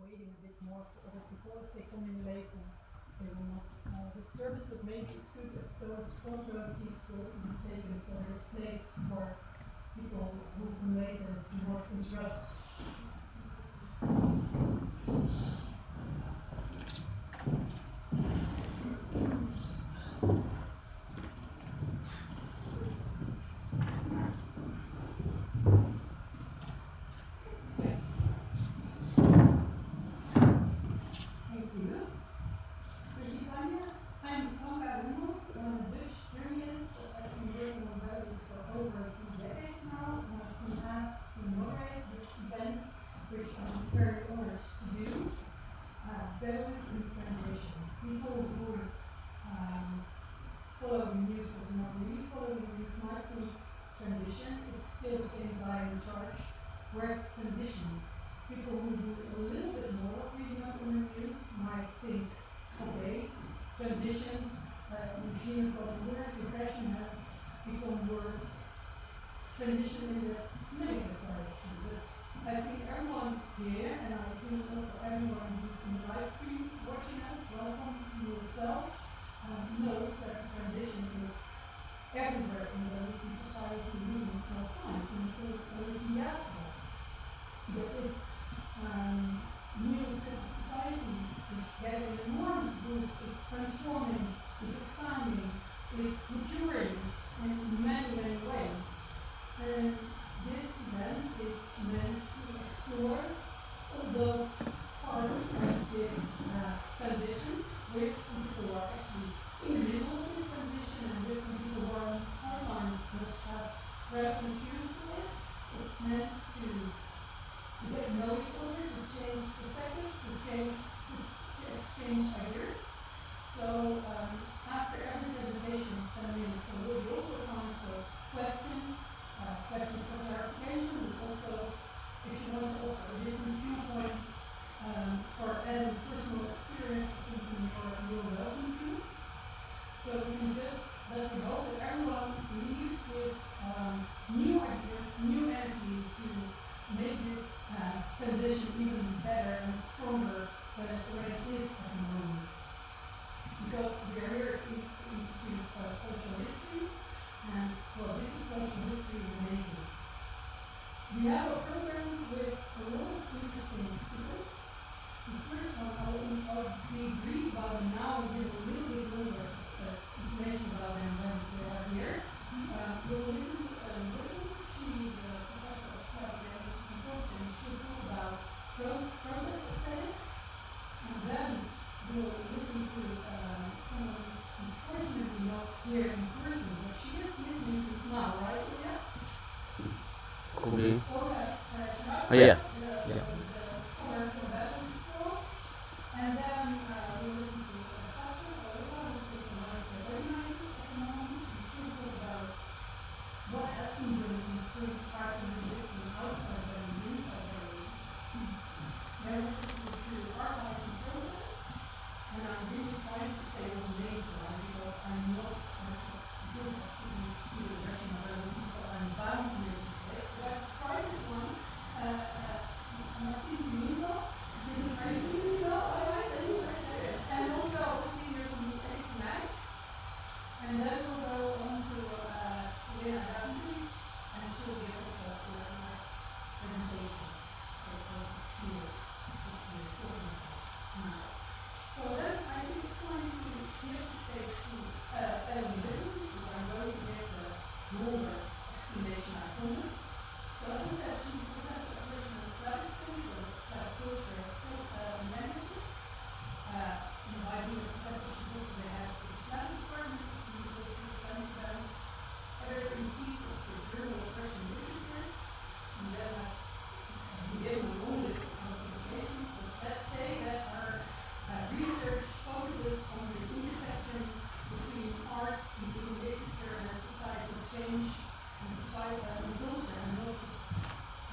waiting a bit more for other people. If they come in late, and they will not disturb us, but maybe it's good if those front row seats will be taken so there's space for people who come late and do not interrupt. guy in charge. Whereas transition, people who do a little bit more reading up on the news might think, okay, transition, regime has gotten worse, repression has become worse, transition in the negative direction. But I think everyone here, and I think also everyone who's in the live stream watching us, welcome to yourself, knows that transition is everywhere in the Belarusian society, moving outside, in the Belarusian diasporas. But this new civil society is getting an enormous boost, is transforming, is expanding, is maturing in many, many ways. And this event is meant to explore all those parts of this transition with some people who are actually in the middle of this transition and with some people who are on the sidelines but have read confused to it. It's meant to get to know each other, to change perspective, to exchange ideas. So after every presentation, 10 minutes, so there will be also time for questions, questions for clarification, but also if you want to offer a different viewpoint or add personal experience or something you're welcome to. So we can just let me hope that everyone leaves with new ideas, new energy to make this transition even better and stronger than it already is at the moment. Because we are here at the Institute for Social History, and well, this is social history in the making. We have a program with a lot of interesting speakers. The first one, I'll be brief about them now and give a little bit longer information about them when they are here. We'll listen to Rutten. She's a professor of strategy and culture, and she'll talk about protest aesthetics. And then we'll listen to someone who's unfortunately not here in person, but she is listening to us now, right, Olga? Could be. Olga Shparaga, Oh, yeah. the scholar from Belarus. And then we'll listen to Tasha, Arlova, who is one of the organizers at the moment, and she'll talk about what has been doing in terms of parts of the resistance outside Belarus, inside Belarus. Then we'll listen to archive and protest, and I'm really trying to say all the names right because I'm not good at speaking either Russian or Belarusian, so I'm bound to make mistakes. But I've tried this one, Maxim, Tyminko, and also easier for me, Vermeij. And then we'll go on to Alena, Davidovich, and she'll give us a nice presentation. So it was clear what we're talking about now. So then I think it's time to give the stage to Alena, who I'm going to give the longer explanation I promised. So as I said, she's a professor of Russian and Slavic studies, or Slavic culture and languages. By being a professor, she's also the head of the Slavic department at the University of Amsterdam, editor-in-chief of the Journal of Russian Literature, and then we gave them a long list of publications. But let's say that our research focuses on the intersection between arts, between literature and societal change and societal and culture, and not just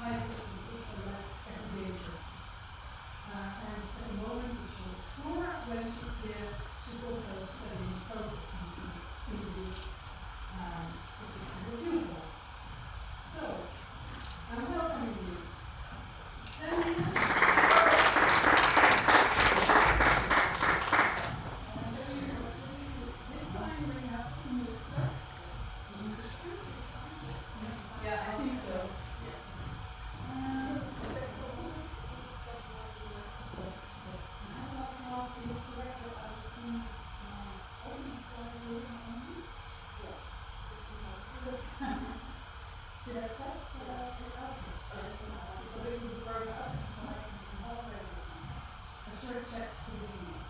high culture, but also like everyday culture. And at the moment we shall explore when she's here, she's also studying protest in this particular viewpoint. So, I'm welcoming you. This time we have 2 minutes left. Yeah, I think so. Should I press it out? So this is the word up. A short check to the beginning.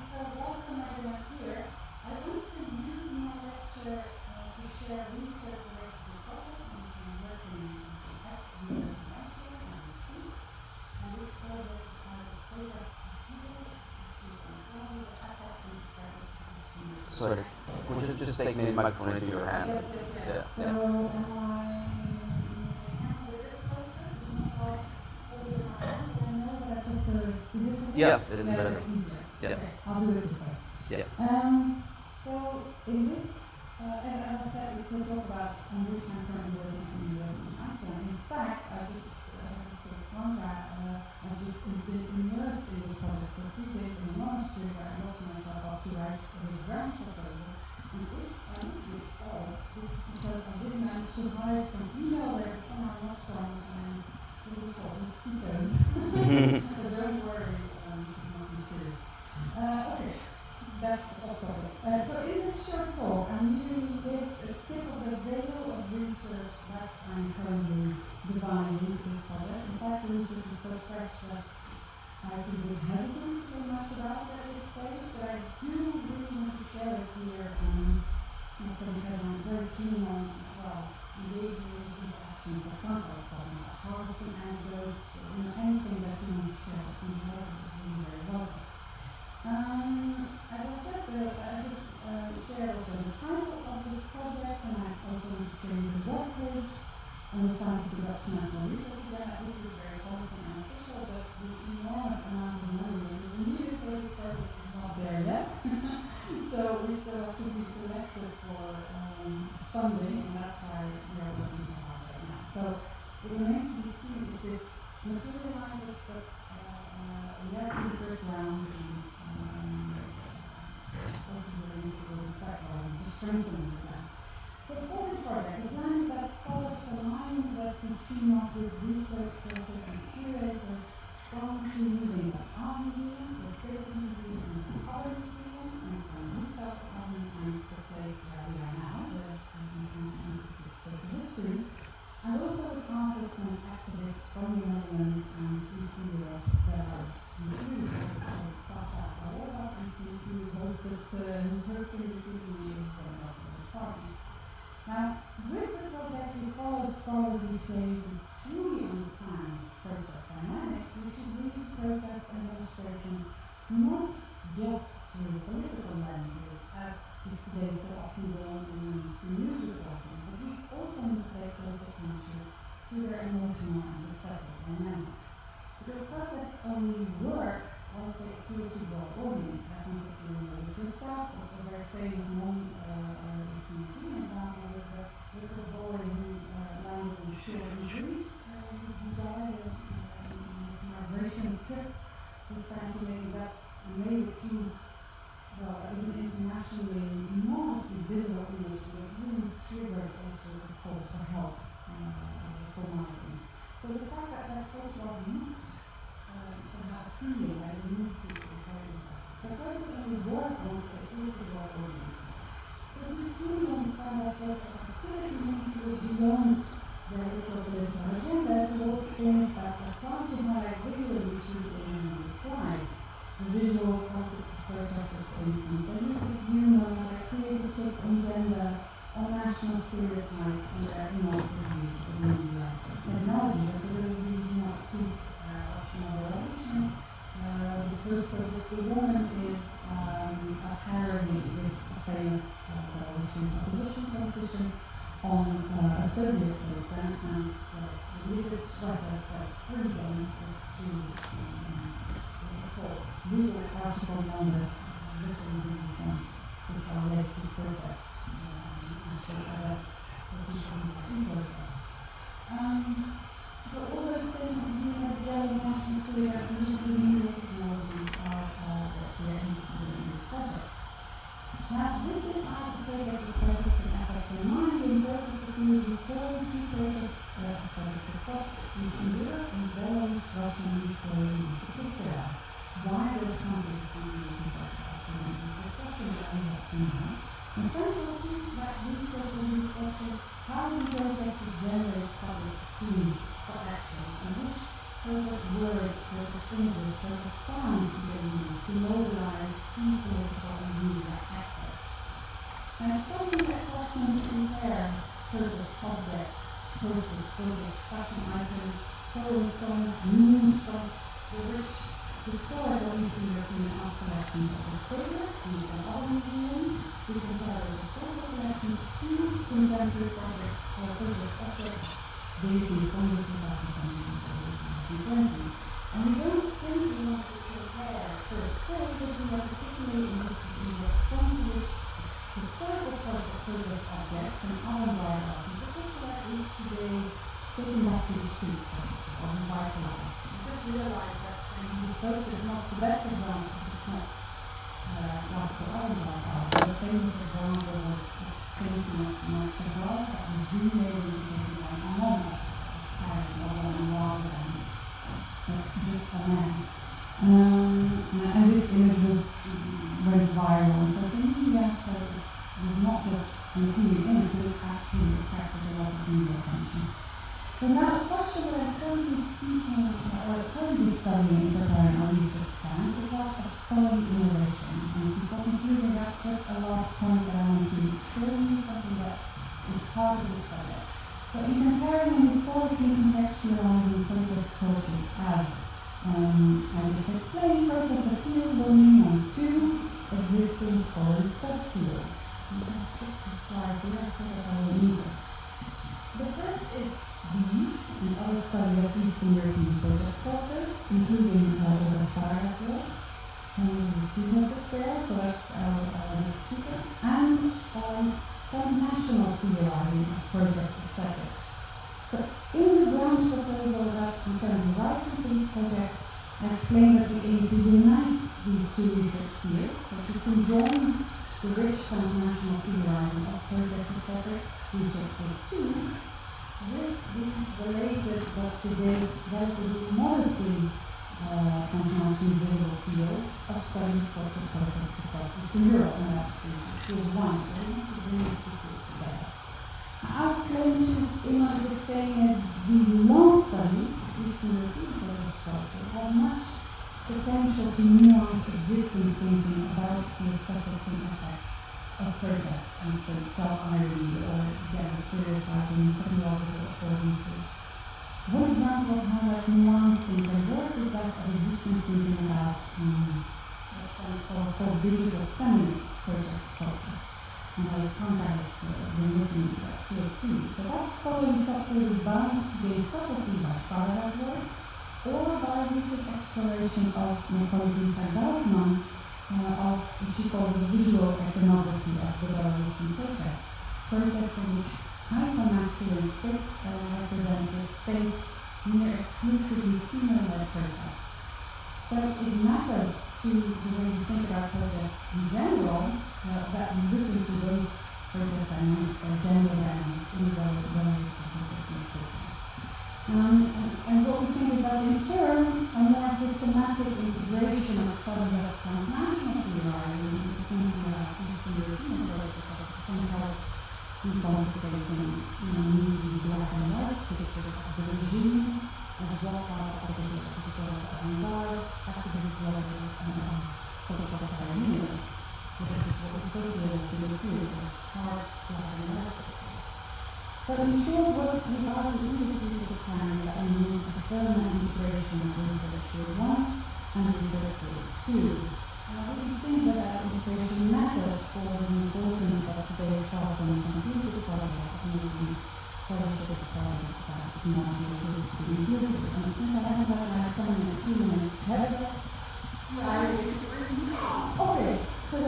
So welcome everyone here. I want to use my lecture to share research related to the topic and to work in Activism and Maxim and Maxim. And this project is how to protest activities to control the attack and strategy. Sorry, would you just take the microphone into your hand? Yes. Yeah. So am I Yeah, this is better. It's easier. Yeah. Okay, I'll do it this way. Yeah. So in this, as I said, it's a talk about on which I'm currently working in the University of Amsterdam. In fact, I just Franka, I've just been immersed in this project for 3 days in a monastery where I locked myself up to write a grant proposal. And if I look at all, this is because I didn't manage to hide from email where it's somehow not from what do we call it, speakers. So don't worry, this is not material. Okay, that's off topic. So in this short talk, I'm really with a tip of the veil of research that I'm currently devising for this project. In fact, the research is so fresh that I think we're hesitant so much about it at this stage, but I do really want to share it here, also because I'm very keen on, engaging in these interactions that Franka was talking about, harvesting anecdotes, anything that you want to share that's important is really very welcome. As I said, I just shared also the title of the project, and I also want to show you the webpage on the Scientific Dutch National Research. This is very promising and official, but the enormous amount of money needed for this project is not there yet. So we still have to be selected for funding, and that's why we are working so hard right now. So it remains to be seen if this materializes, but we are in the first round, and also we're going to go to the second round to strengthen that. So for this project, the plan is that scholars from my university team up with researchers and curators from 2 museums, the Art Museum, the State Museum, and the Other Museum, and from Utrecht, and the place where we are now, the Institute of Social History, and also with artists and activists from the Netherlands and Eastern Europe, Belarus, including Tasha, Arlova, and since who's hosting this evening is from the department. Now, with the project, we follow scholars who say to truly understand protest dynamics, we should read protests and demonstrations not just through political lenses, as is today so often done in news reporting, but we also need to pay close attention to their emotional and aesthetic dynamics. Because protests only work once they appeal to broad audience. I think if you know this yourself, a very famous European example is the little boy who landed in shore in Greece, who died in this migration trip. This time to maybe that made it to, well, it was an internationally enormously visible image that really triggered all sorts of calls for help for migrants. So the fact that that photograph looked somehow appealing, I moved people is very important. So protests only work once they appeal to broad audiences. So to truly understand our social activity, we need to go beyond the ritual political agenda towards things that are trying to highlight visually to the slide. The visual context of protesters, for instance, their use of humor, their creative takes on gender, on national stereotypes, and their innovative use of media technology. For those of you who do not speak Russian or Belarusian, the poster with the woman is a parody with a famous Belarusian opposition politician on a Soviet poster, and the little sweater says freedom with 2 legal classical numbers written in uniform, which are related to protests, and so arrest for people in protest. So all those things, including the yellow national career and the media technologies are what we are interested in this project. Now, with this art of protest aesthetics and efforts in mind, the importance of being returned to protest aesthetics across Eastern Europe and Belarus, Russia, and Ukraine in particular. Why those countries are being the discussion that we have now. And central to that research will be the question, how do protests generate public esteem for action, and which protest words, protest images, protest sounds should they use to mobilize key political and media actors. And studying that question to compare protest objects, posters, photos, fashion items, poems, songs, memes from the rich historical Eastern European art collections of the State and the Other Museum, we compare those historical collections to contemporary projects or protest objects dating from the 2020. And we don't simply want to compare more particularly in the extent to which historical protest objects and avant-garde art in particular is today taken back to the streets, or revitalized. I just realized that this poster is not the best example because it's not classical avant-garde art. The famous example was a painting of Maxim that was remade into painting by Alena, rather than just a man. And this image went viral. So for me, yes, it was not just an appealing image, but it actually attracted a lot of media attention. So now the question that I'm currently studying in preparing our research plan is that of scholarly innovation. And before concluding, that's just a last point that I want to show you, something that is part of this project. So in comparing and historically contextualizing protest cultures as I just explained, protest appeals only on two existing scholarly subfields. You can skip to slides here so that I will need them. The first is these and other studies of Eastern European protest cultures, including Olga Shparaga as well. You see her book there, so that's our next speaker. And transnational theorizing of protest aesthetics. But in the ground proposal that I'm currently writing for this project, I explained that we aim to unite these two research fields, so to conjoin the rich transnational theorizing of protest aesthetics, research field 2, with the related but to date relatively modestly transnational visual field of studying cultural protests across Eastern Europe, and that's field 1, so we want to bring these two fields together. Our claim to image the fame is these long studies, Eastern European protest cultures, have much potential to nuance existing thinking about the aesthetics and effects of protests, and so self-irony or stereotyping technological affordances. One example of how that nuancing can work is that of existing thinking about what's called digital feminist protest cultures. And I Franka has been looking into that field too. So that scholarly subfield is bound to gain subtlety by Shparagas work, or by recent explorations of my colleague Lisa Dorfman of what she called the visual iconography of the Belarusian protests. Protests in which hyper-masculine state representatives face near exclusively female-led protests. So it matters to the way we think about protests in general that we look into those protest dynamics or gender dynamics in the Belarusian protest. And what we think is that in turn, a more systematic integration of studies of transnational theorizing into thinking about Eastern European protest can help incorporating new black and white pictures of the regime, as well as the historical avant-garde, activist levels, and political pioneers, which is what is associated to the period of hard black and white pictures. But in short, what we are in this research plan is that we need a further integration of research field 1 and research field 2. We think that integration matters for the important but today far from completed project of making scholarship projects that is not able to be inclusive. And since I haven't got my time in 2 minutes heads up, okay, because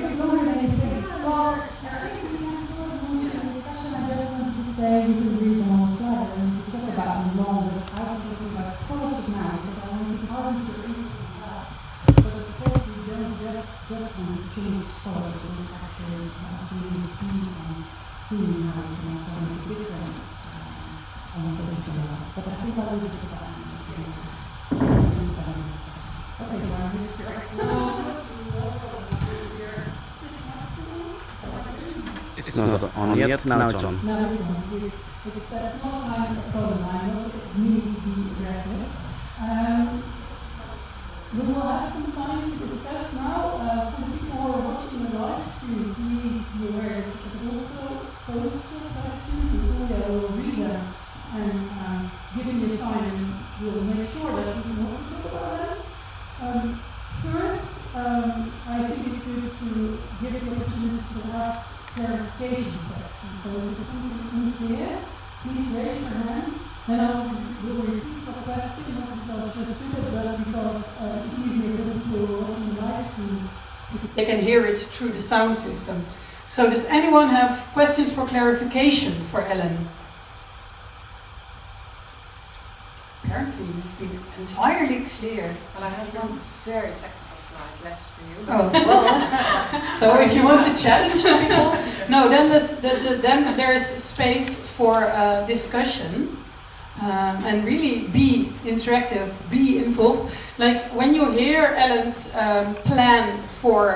it's longer than anything. Well, I think we can sort of move to the discussion. I just wanted to say we can read them on the slide and we can talk about them long, but I was thinking about scholarship now because I want to hard to read that. But of course, we don't just want to change scholarship, we actually really keen on seeing how we can also make a difference on the social level. But I think I'll leave it to that. Okay, so I'm just It's not on yet, now it's on. No, it's on. It's not like a problem line, it needs to be aggressive. We will have some time to discuss now. For the people who are watching the live stream, please be aware that you can also post your questions, and Julia will read them. And given the assignment, we'll make sure that we can also talk about them. First, I think it's good to give the opportunity to ask clarification questions. So if there's something unclear, please raise your hand, and I will repeat the question, not because it's stupid, but because it's easier for people watching live they can hear it through the sound system. So does anyone have questions for clarification for Ellen? Apparently you've been entirely clear. Well, I have one very technical slide left for you. Oh, well. So if you want to challenge people, no, then then there's space for discussion and really be interactive, be involved. Like when you hear Ellen's plan for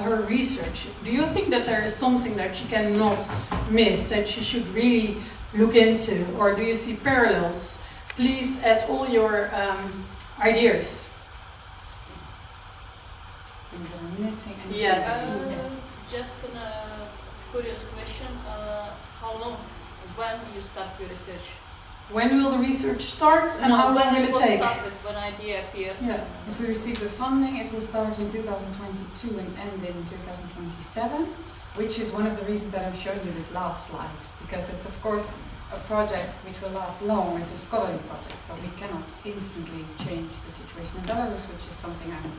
her research, do you think that there is something that she cannot miss, that she should really look into, or do you see parallels? Please add all your ideas. Things that are missing. And Yes. Just a curious question. How long, when you start your research? When will the research start and No, how long when will it it was take? started, when idea appeared. Yeah. If we receive the funding, it will start in 2022 and end in 2027, which is one of the reasons that I'm showing you this last slide, because it's of course a project which will last long. It's a scholarly project, so we cannot instantly change the situation in Belarus, which is something I'm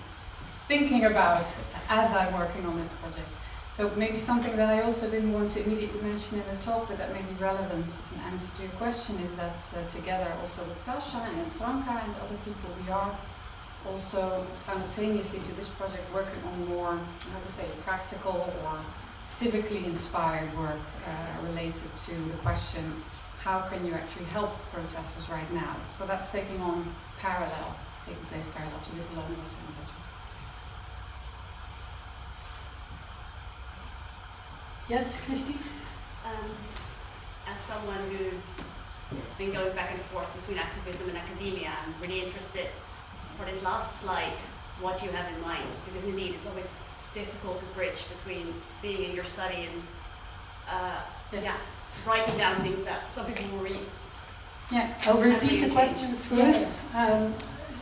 thinking about as I'm working on this project. So maybe something that I also didn't want to immediately mention in the talk, but that may be relevant as an answer to your question, is that together also with Tasha and Franka and other people, we are also simultaneously to this project working on more, how to say, practical or civically inspired work related to the question, how can you actually help protesters right now? So that's taking place parallel to this longer term project. Yes, Christy? As someone who has been going back and forth between activism and academia, I'm really interested for this last slide what you have in mind, because indeed it's always difficult to bridge between being in your study and writing down things that some people will read. Yeah, I'll repeat the question first.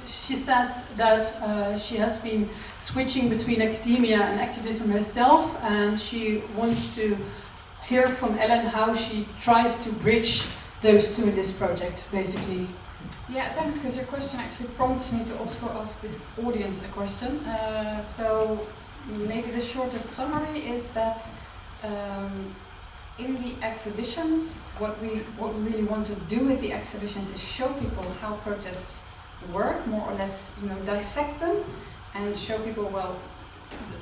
She says that she has been switching between academia and activism herself, and she wants to hear from Ellen how she tries to bridge those two in this project, basically. Yeah, thanks, because your question actually prompts me to also ask this audience a question. So maybe the shortest summary is that in the exhibitions, what we really want to do with the exhibitions is show people how protests work, more or less, dissect them, and show people, well,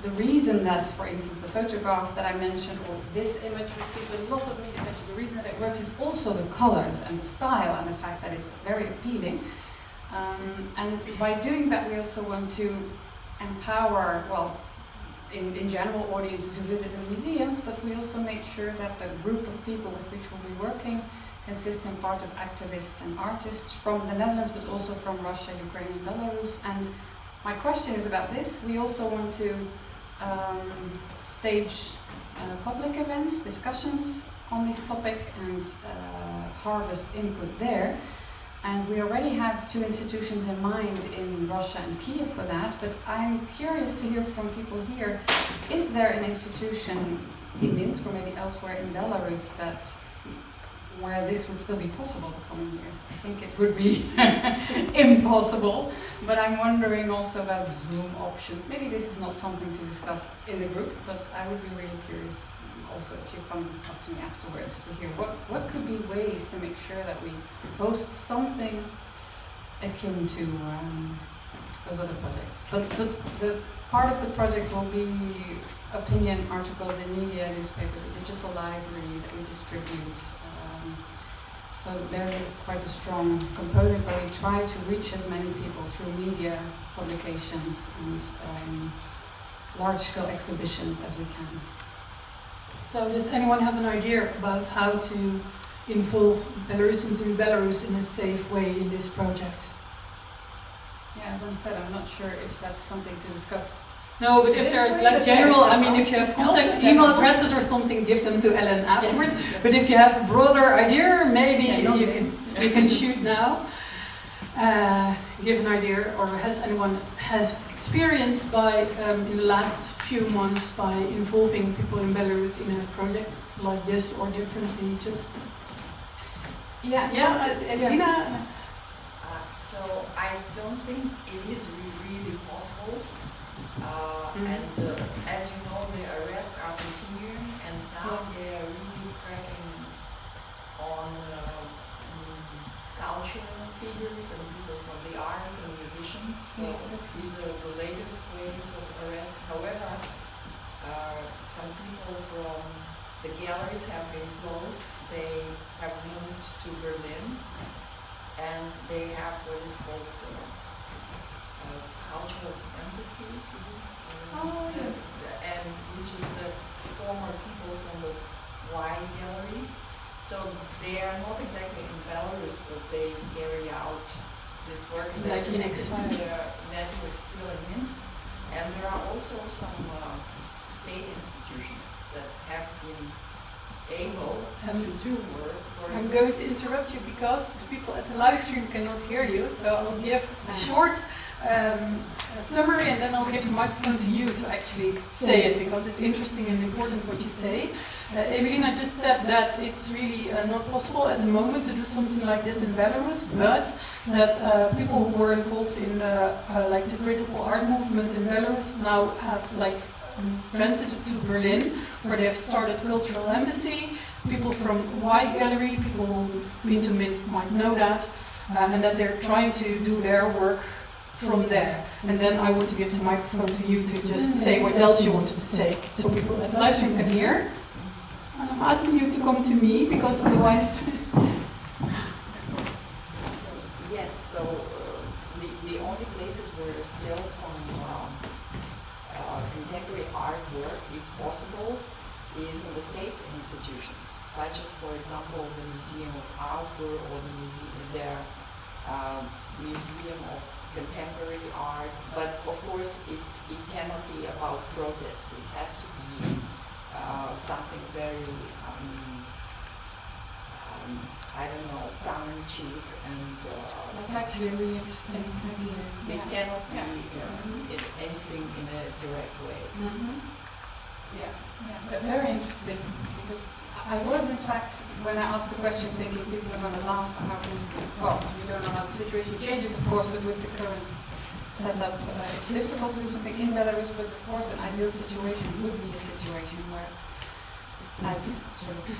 the reason that, for instance, the photograph that I mentioned, or this image received a lot of media attention, the reason that it works is also the colors and the style and the fact that it's very appealing. And by doing that, we also want to empower, well, in general, audiences who visit the museums, but we also make sure that the group of people with which we'll be working consists in part of activists and artists from the Netherlands, but also from Russia, Ukraine, and Belarus. And my question is about this. We also want to stage public events, discussions on this topic, and harvest input there. And we already have 2 institutions in mind in Russia and Kiev for that, but I'm curious to hear from people here. Is there an institution in Minsk or maybe elsewhere in Belarus where this would still be possible the coming years? I think it would be impossible, but I'm wondering also about Zoom options. Maybe this is not something to discuss in the group, but I would be really curious also if you come up to me afterwards to hear what could be ways to make sure that we host something akin to those other projects. But the part of the project will be opinion articles in media, newspapers, a digital library that we distribute. So there's quite a strong component where we try to reach as many people through media, publications, and large-scale exhibitions as we can. So does anyone have an idea about how to involve Belarusians in Belarus in a safe way in this project? Yeah, as I said, I'm not sure if that's something to discuss. No, but if there's like general, I mean, if you have contact email addresses or something, give them to Ellen afterwards. Yes. But if you have a broader idea, maybe you can shoot now. Give an idea, or has anyone experience by in the last few months by involving people in Belarus in a project like this or differently? Just So I don't think it is really possible And as you know, the arrests are continuing, and now they are really cracking on cultural figures and people from the arts and musicians. So these are the latest waves of arrests. However, some people from the galleries have been closed. They have moved to Berlin, and they have what is called cultural embassy, and which is the former people from the Y gallery. So they are not exactly in Belarus, but they carry out this work. Like in exile. Their network still in Minsk, and there are also some state institutions that have been able to do work. For I'm going to interrupt you because the people at the live stream cannot hear you, so I'll give a short summary and then I'll give the microphone to you to actually say it, because it's interesting and important what you say. Evelina just said that it's really not possible at the moment to do something like this in Belarus, but that people who were involved in like the critical art movement in Belarus now have transited to Berlin, where they have started cultural embassy. People from Y Gallery, people who've been to Minsk might know that, and that they're trying to do their work from there. And then I want to give the microphone to you to just say what else you wanted to say, so people at the live stream can hear. And I'm asking you to come to me, because otherwise... Yes, so the only places where still some contemporary artwork is possible is in the state's institutions, such as, for example, the Museum of Augsburg or their Museum of Contemporary Art. But of course, it cannot be about protest. It has to be something very, I don't know, tongue-in-cheek, and That's actually really interesting. it cannot be anything in a direct way. But very interesting, because I was, in fact, when I asked the question, thinking people are going to laugh. Well, you don't know how the situation changes, of course, but with the current setup, it's difficult to do something in Belarus. But of course, an ideal situation would be a situation where, as sort of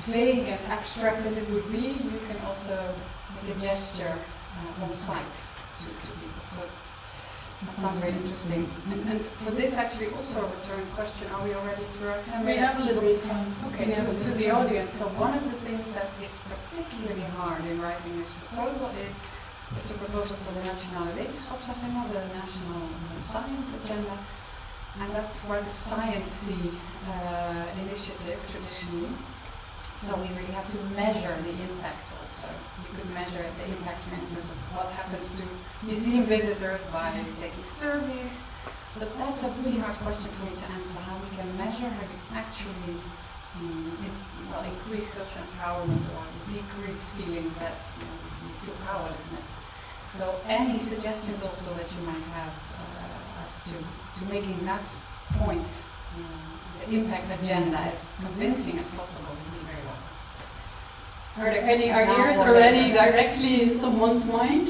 vague and abstract as it would be, you can also make a gesture on site to people. So that sounds very interesting. And for this, actually, also a return question. Are we already through our 10 minutes? We have a little bit of time. Okay, to the audience. So one of the things that is particularly hard in writing this proposal is, it's a proposal for the Nationale Wetenschapsagenda, the National Science Agenda, and that's quite a sciencey initiative traditionally. So we really have to measure the impact also. You could measure the impact, for instance, of what happens to museum visitors by taking surveys. But that's a really hard question for me to answer, how we can measure how you actually increase social empowerment or decrease feelings that you feel powerlessness. So any suggestions also that you might have as to making that point, the impact agenda, as convincing as possible would be very well. Are there any ideas already directly in someone's mind?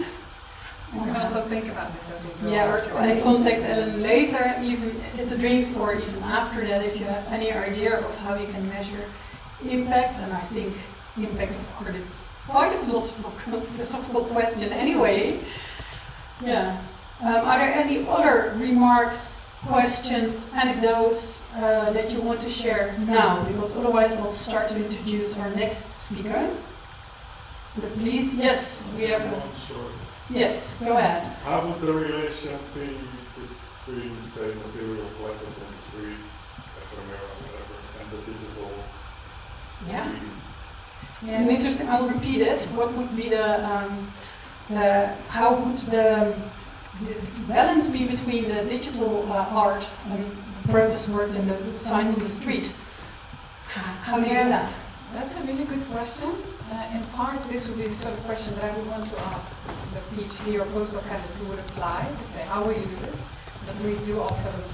You can also think about this as we go. Yeah, or contact Ellen later, even at the drinks, or even after that, if you have any idea of how you can measure impact. And I think impact of art is quite a philosophical question anyway. Yeah. Are there any other remarks, questions, anecdotes that you want to share now? Because otherwise I'll start to introduce our next speaker. But please, yes, we have one. Yes, go ahead. How would the relation be between, say, material collected on the street, Vermeij or whatever, and the digital medium? Yeah, and interesting, I'll repeat it. What would be how would the balance be between the digital art and protest works and the signs on the street? How do you do that? That's a really good question. In part, this would be the sort of question that I would want to ask the PhD or postdoc candidate who would apply, to say, how will you do this? But we do offer them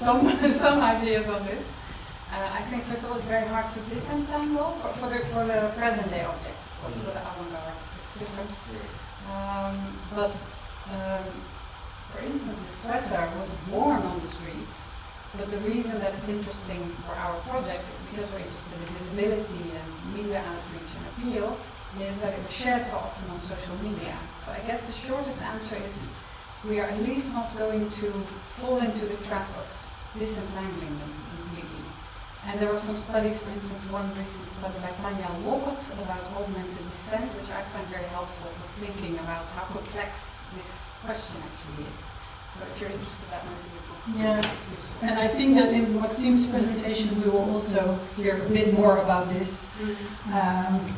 some ideas on this. I think, first of all, it's very hard to disentangle for the present day objects, of course, for the avant-garde, it's different. But for instance, this sweater was worn on the streets, but the reason that it's interesting for our project is because we're interested in visibility and media outreach and appeal, is that it was shared so often on social media. So I guess the shortest answer is we are at least not going to fall into the trap of disentangling them completely. And there were some studies, for instance, one recent study by Tanya Walcott about augmented descent, which I find very helpful for thinking about how complex this question actually is. So if you're interested, that might be a book. Yeah, and I think that in Maxim's presentation we will also hear a bit more about this, and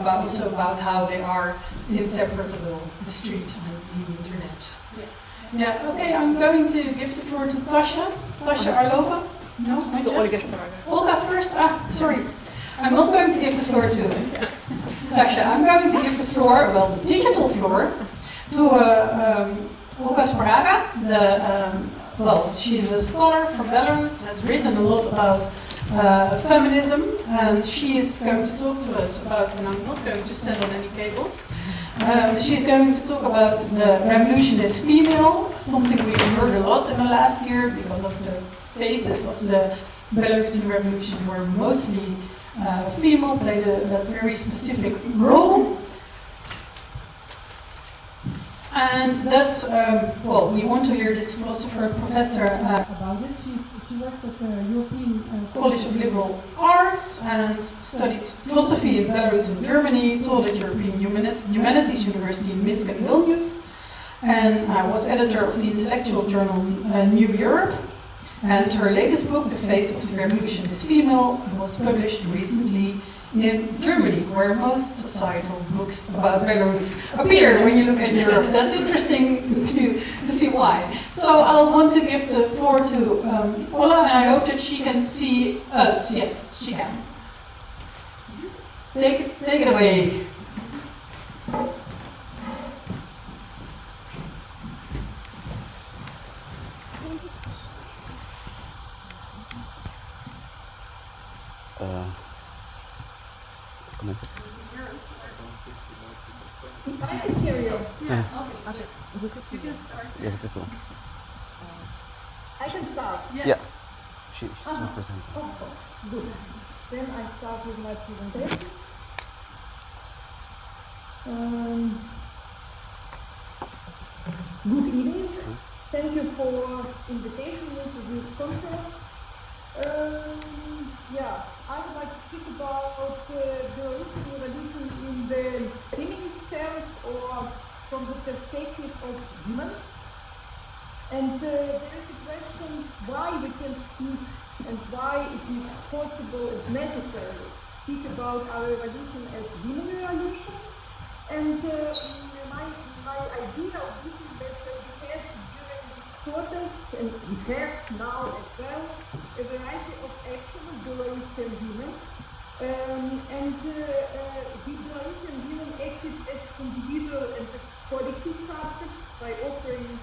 also about how they are inseparable, the street and the internet. Yeah, okay, I'm going to give the floor to Tasha. Tasha Arlova? No, not yet? Olga Shparaga. Olga first? Sorry. I'm not going to give the floor to Tasha. I'm going to give the floor, well, the digital floor, to Olga Shparaga. Well, she's a scholar from Belarus, has written a lot about feminism, and she is going to talk to us about, and I'm not going to stand on any cables, she's going to talk about the revolution is female, something we heard a lot in the last year because of the phases of the Belarusian revolution were mostly female, played a very specific role. And that's, well, we want to hear this philosopher professor about this. She works at the European College of Liberal Arts and studied philosophy in Belarus and Germany, taught at European Humanities University in Minsk and Vilnius, and was editor of the intellectual journal New Europe. And her latest book, The Face of the Revolution is Female, was published recently in Germany, where most societal books about Belarus appear when you look at Europe. That's interesting to see why. So I'll want to give the floor to Ola, and I hope that she can see us. Yes, she can. Take it away. Connected. I can hear you. Yeah. Okay. You can start. Yes, okay, cool. I can start. Yes. Yeah. She's presenting. Oh, good. Then I start with my presentation. Good evening. Thank you for invitation me to this conference. Yeah, I would like to speak about the Belarusian revolution in the feminist terms or from the perspective of women. And there is a question why we can speak and why it is possible and necessary to speak about our revolution as women revolution. And my idea of this is that we had during this protest, and we have now as well, a variety of action of Belarusian women. The Belarusian women acted as individual and as collective subjects by offering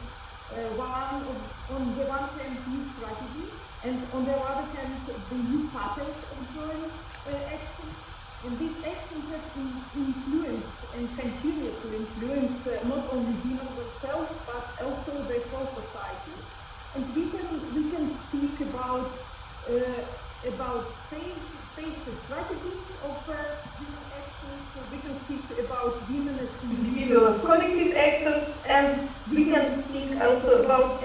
on the one hand new strategy, and on the other hand the new patterns of joint action. And these actions have influenced and continue to influence not only women themselves but also the whole society. And we can speak about phase strategies of women actions. So we can speak about women as individual and collective actors, and we can speak also about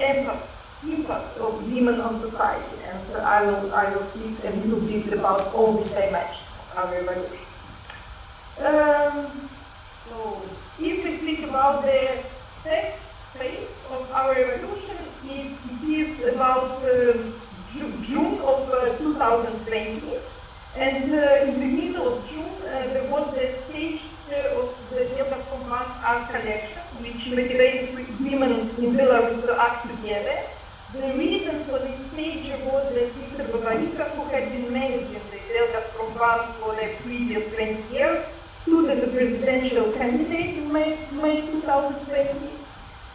impact of women on society. And I will speak a little bit about all these dimensions of our revolution. So if we speak about the first phase of our revolution, it is about June of 2020, and in the middle of June there was the stage of the Elgas Combat art collection, which motivated women in Belarus to act together. The reason for this stage was that Victor Babarika, who had been managing the Elgas Combat for the previous 20 years, stood as a presidential candidate in May 2020.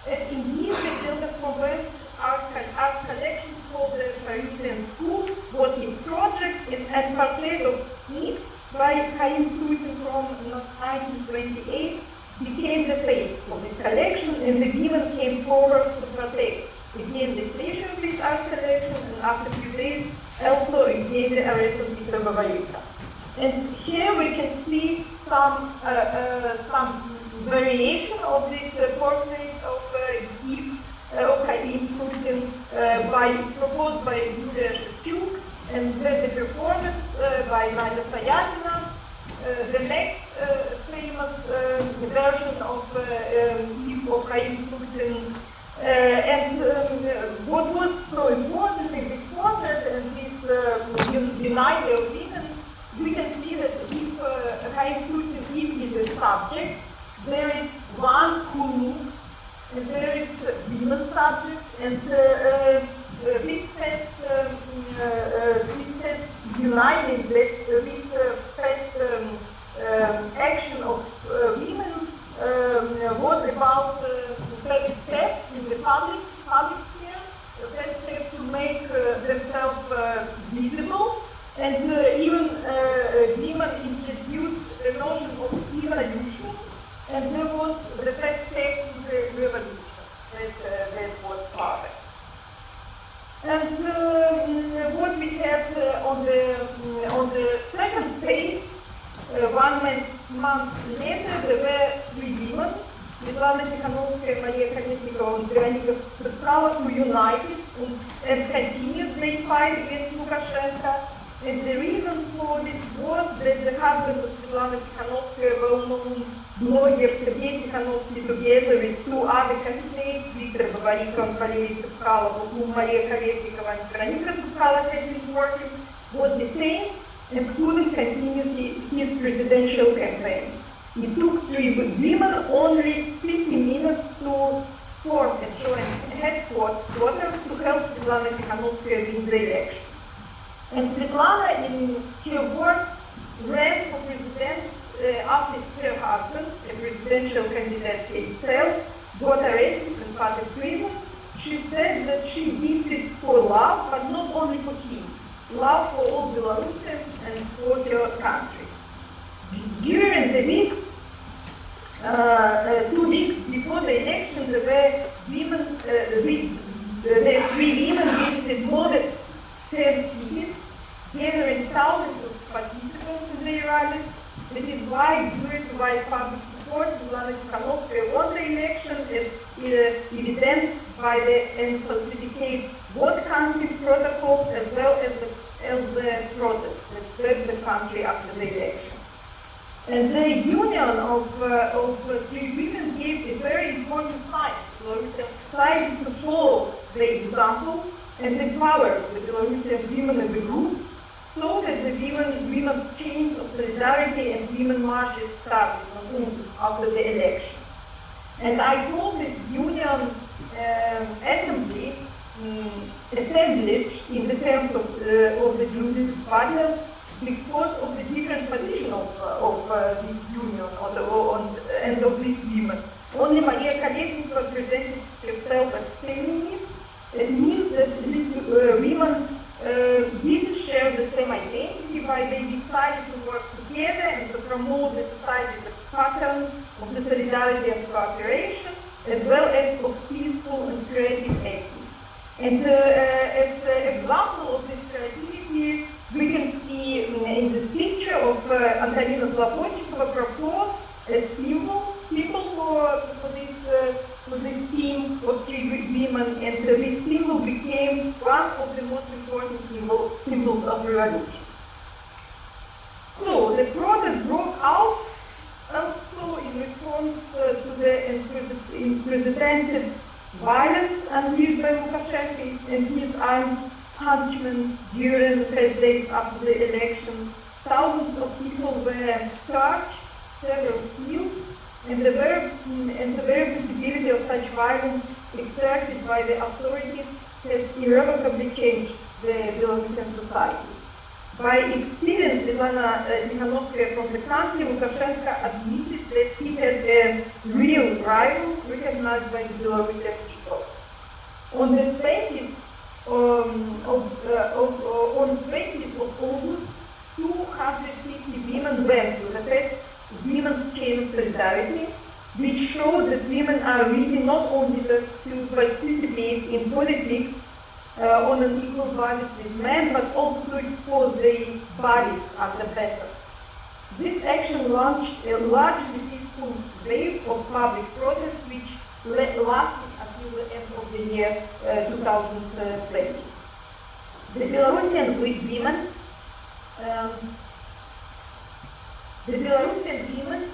And indeed, the Elgas Combat art collection for the Parisian School was his project, and portrait of Eve by Chaim Rutten from 1928 became the face of this collection, and the women came forward to protect again the station of this art collection, and after a few days also again the arrest of Mr. Babalyuka. And here we can see some variation of this portrait of Eve of Putin proposed by Yulia Shevchuk, and then the performance by Nadia Sayatina. The next famous version of Eve of Putin. And what was so important in this portrait and this united of women, we can see that if Eve is a subject, there is one who looks, and there is a women subject, and this has united this first action of women was about the first step in the public sphere, the first step to make themselves visible, and even women introduced the notion of evolution, and there was the first step in the revolution that was started. And what we had on the second phase, 1 month later, there were 3 women, Svetlana Tikhanovskaya, Maria Kolesnikova, and Veronika Tsepkala, who united and continued their fight against Lukashenko. And the reason for this was that the husband of Svetlana Tikhanovskaya, well-known blogger Sergei Tikhanovsky, together with 2 other candidates, Viktor Babaryko and Valery Tsepkala, with whom Maria Kolesnikova and Veronika Tsepkala had been working, was detained and couldn't continue his presidential campaign. It took 3 women only 50 minutes to form a joint headquarters to help Svetlana Tikhanovskaya win the election. And Svetlana, in her words, ran for president after her husband, a presidential candidate himself, got arrested and put in prison. She said that she did it for love, but not only for him. Love for all Belarusians and for her country. During the weeks, 2 weeks before the election, there were women, the 3 women visited more than 10 cities, gathering thousands of participants in their rallies. That is why, due to wide public support, Svetlana Tikhanovskaya won the election, as evidenced by the unclassified vote counting protocols, as well as the protests that swept the country after the election. And the union of 3 women gave a very important sign to Belarusian society to follow the example and empowers the Belarusian women as a group, so that the women's chains of solidarity and women marches started after the election. And I call this union assemblage in the terms of the Judic partners, because of the different position of this union and of these women. Only Maria Kolesnikova presented herself as feminist. It means that these women didn't share the same identity, but they decided to work together and to promote the society's pattern of the solidarity and cooperation, as well as of peaceful and creative acting. And as an example of this creativity, we can see in this picture of Antonina Zlobodchikova proposed a symbol for this team of 3 women, and this symbol became one of the most important symbols of revolution. So the protest broke out also in response to the unprecedented violence unleashed by Lukashenko and his armed henchmen during the first days after the election. Thousands of people were charged, several killed, and the very possibility of such violence exerted by the authorities has irrevocably changed the Belarusian society. By experience, Svetlana Tikhanovskaya from the country, Lukashenko admitted that he has a real rival recognized by the Belarusian people. On the 20th of August, 250 women went to the first Women's Chain of Solidarity, which show that women are ready not only to participate in politics on an equal basis with men, but also to expose their bodies under battles. This action launched a largely peaceful wave of public protest, which lasted until the end of the year 2020. The Belarusian women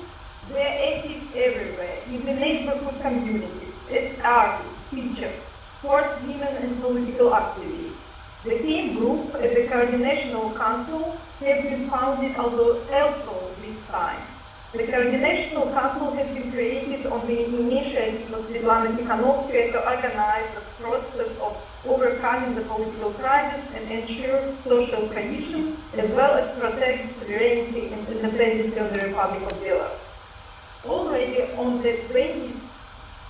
were active everywhere, in the neighborhood communities, as artists, teachers, sportswomen, and political activists. The team group at the Coordinational Council has been founded also this time. The Coordinational Council has been created on the initiative of Svetlana Tikhanovskaya to organize the process of overcoming the political crisis and ensure social cohesion, as well as protect the sovereignty and independence of the Republic of Belarus. Already on the 20th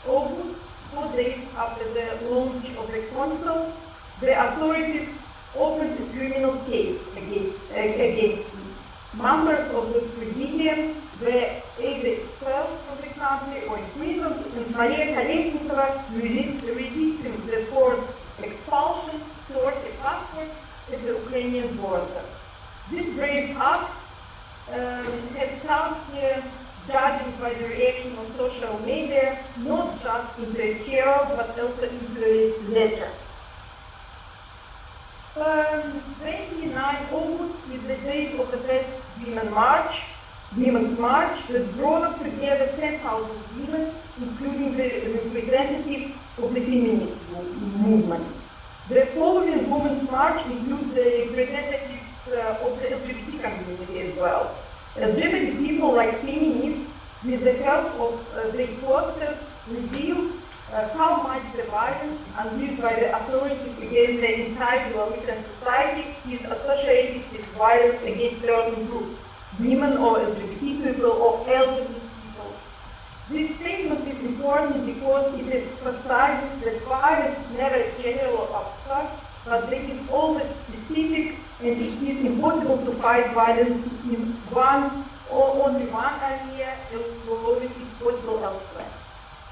August, 4 days after the launch of the council, the authorities opened a criminal case against me. Members of the presidium were either expelled from the country or imprisoned, and Maria Kolesnikova, resisting the forced expulsion, toward a passport at the Ukrainian border. This brave act has come here, judging by the reaction on social media, not just into a hero, but also into a legend. 29 August is the date of the first Women's March that brought together 10,000 women, including the representatives of the feminist movement. The following Women's March includes the representatives of the LGBT community as well. LGBT people like feminists, with the help of their posters, reveal how much the violence unleashed by the authorities against the entire Belarusian society is associated with violence against certain groups, women or LGBT people or elderly people. This statement is important because it emphasizes that violence is never general or abstract, but that it is always specific, and it is impossible to fight violence in one or only one area, although it is possible elsewhere.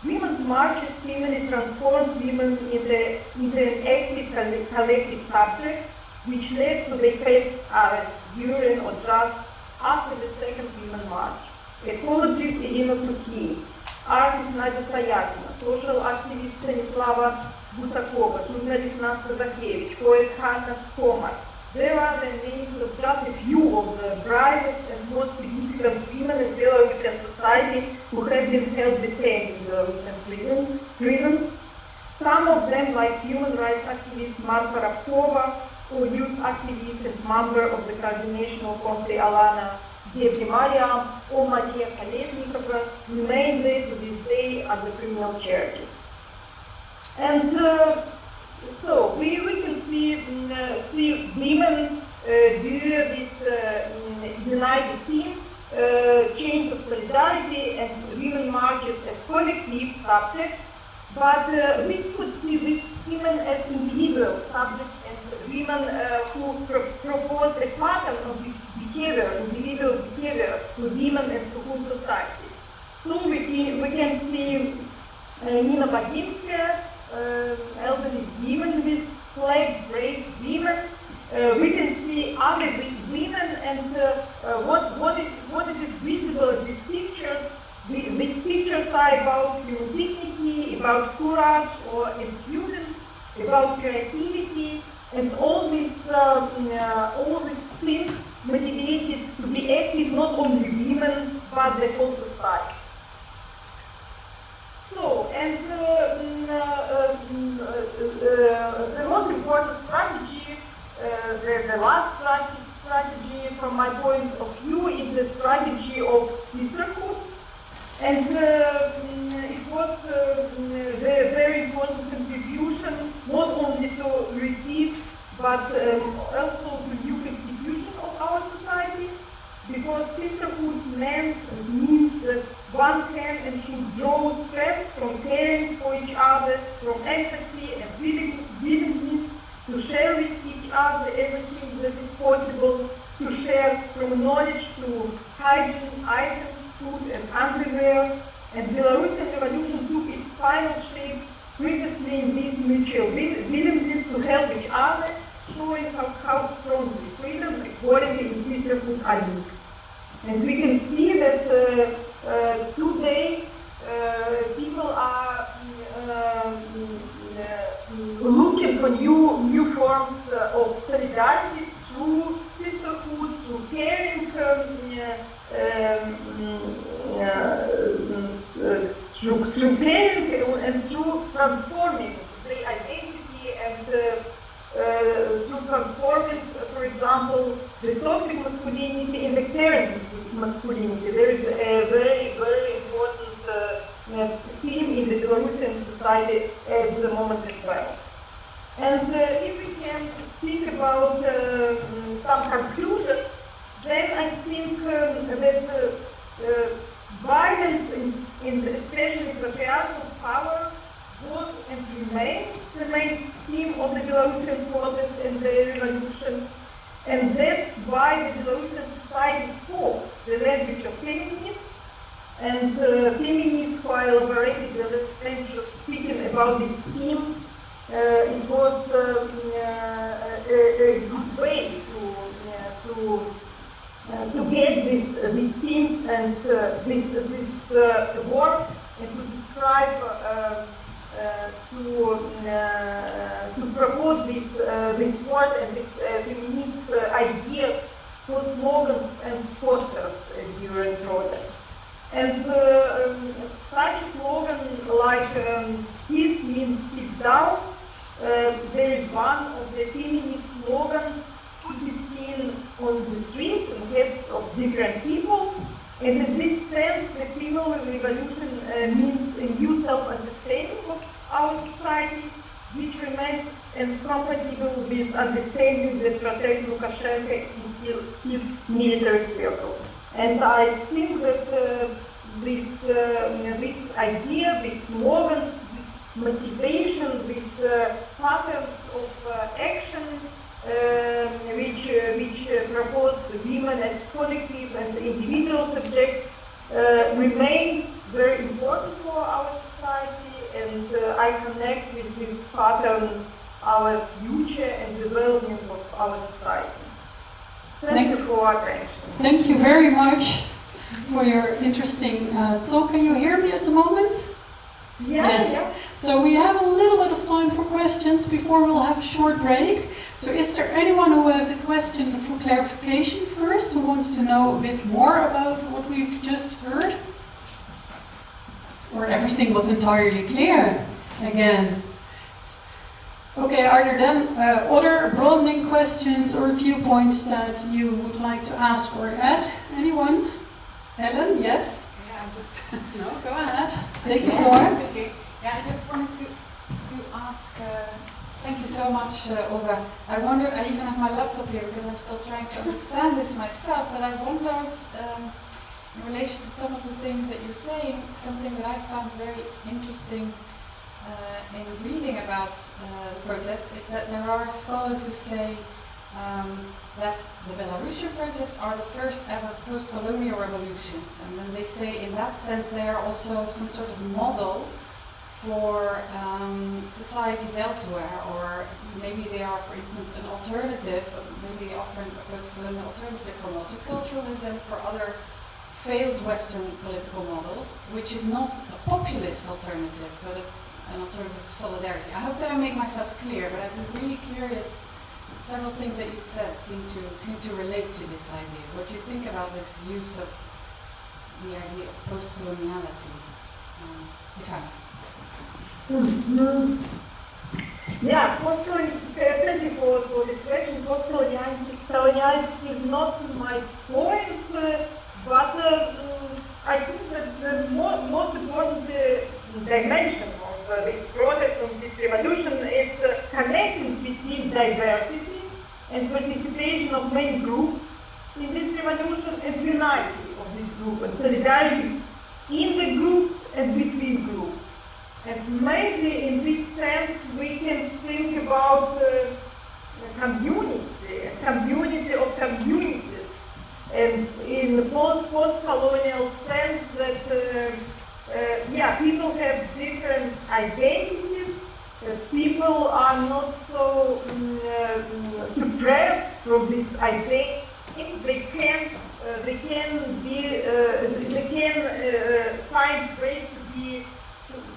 Women's marches seemingly transformed women into an active collective subject, which led to the first arrest during or just after the second Women's March. Ecologist Elena Sukhi, artist Nadia Sayakina, social activist Stanislava Gusakova, journalist Nasta Zakevich, poet Hanna Komar. There are the names of just a few of the brightest and most significant women in Belarusian society who have been held detained in Belarusian prisons. Some of them, like human rights activist Marfa Rabkova, or youth activist and member of the Coordinational Council Alena Vermeij, or Maria Kolesnikova, remain there to this day under criminal charges. And so we can see women do this united team, chains of solidarity, and women marches as collective subject, but we could see women as individual subject and women who propose a pattern of individual behavior to women and to whole society. So we can see Nina Baginskaya, elderly women with flag brave women. We can see other women, and what is visible in these pictures. These pictures are about human dignity, about courage or impudence, about creativity, and all these things motivated to be active not only women but the whole society. So, and the most important strategy, the last strategy from my point of view, is the strategy of sisterhood. And it was a very important contribution, not only to resist, but also to new constitution of our society, because sisterhood means that one can and should draw strength from caring for each other, from empathy and willingness to share with each other everything that is possible, to share from knowledge to hygiene items, food and underwear, and Belarusian revolution took its final shape previously in this mutual willingness to help each other, showing how strongly freedom, equality, and sisterhood are linked. And we can see that today people are looking for new forms of solidarity through sisterhood, through caring, through caring and through transforming their identity and through transforming, for example, the toxic masculinity and the caring masculinity. There is a very, very important theme in the Belarusian society at the moment as well. And if we can speak about some conclusion, then I think that violence, especially patriarchal power, was and remains the main theme of the Belarusian protest and the revolution. And that's why the Belarusian society spoke the language of feminists. And feminists who are elaborating the language of speaking about this theme, it was a good way to get these themes and this words and to describe, to propose this word and these feminist ideas for slogans and posters during protest. And such a slogan like "Peace means sit down," there is one of the feminist slogan could be seen on the streets and heads of different people. And in this sense, the female revolution means a new self-understanding of our society, which remains incompatible with understanding that protect Lukashenko in his military circle. And I think that this idea, these slogans, this motivation, these patterns of action, which propose the women as collective and individual subjects, remain very important for our society, and I connect with this pattern our future and development of our society. Thank you for your attention. Thank you very much for your interesting talk. Can you hear me at the moment? Yes. Yeah. So we have a little bit of time for questions before we'll have a short break. So is there anyone who has a question for clarification first, who wants to know a bit more about what we've just heard? Or everything was entirely clear again? Okay, are there then other broadening questions or viewpoints that you would like to ask or add? Anyone? Ellen, yes? Yeah, I'm just No, go ahead. Take the floor. speaking. Yeah, I just wanted to ask. Thank you so much, Olga. I wondered. I even have my laptop here because I'm still trying to understand this myself. But I wondered, in relation to some of the things that you're saying, something that I found very interesting in reading about the protest is that there are scholars who say that the Belarusian protests are the first ever post-colonial revolutions, and then they say in that sense they are also some sort of model for societies elsewhere, or maybe they are, for instance, an alternative, maybe offering a post-colonial alternative for multiculturalism, for other failed Western political models, which is not a populist alternative, but an alternative of solidarity. I hope that I make myself clear, but I'd be really curious. Several things that you said seem to relate to this idea. What do you think about this use of the idea of post-coloniality, if I Yeah, thank you for this question. Post-coloniality is not my point, but I think that the most important dimension of this protest, of this revolution, is connecting between diversity and participation of many groups in this revolution and unity of this group and solidarity in the groups and between groups. And mainly in this sense we can think about community of communities, and in the post-colonial sense that yeah, people have different identities. People are not so suppressed from this identity. They can find ways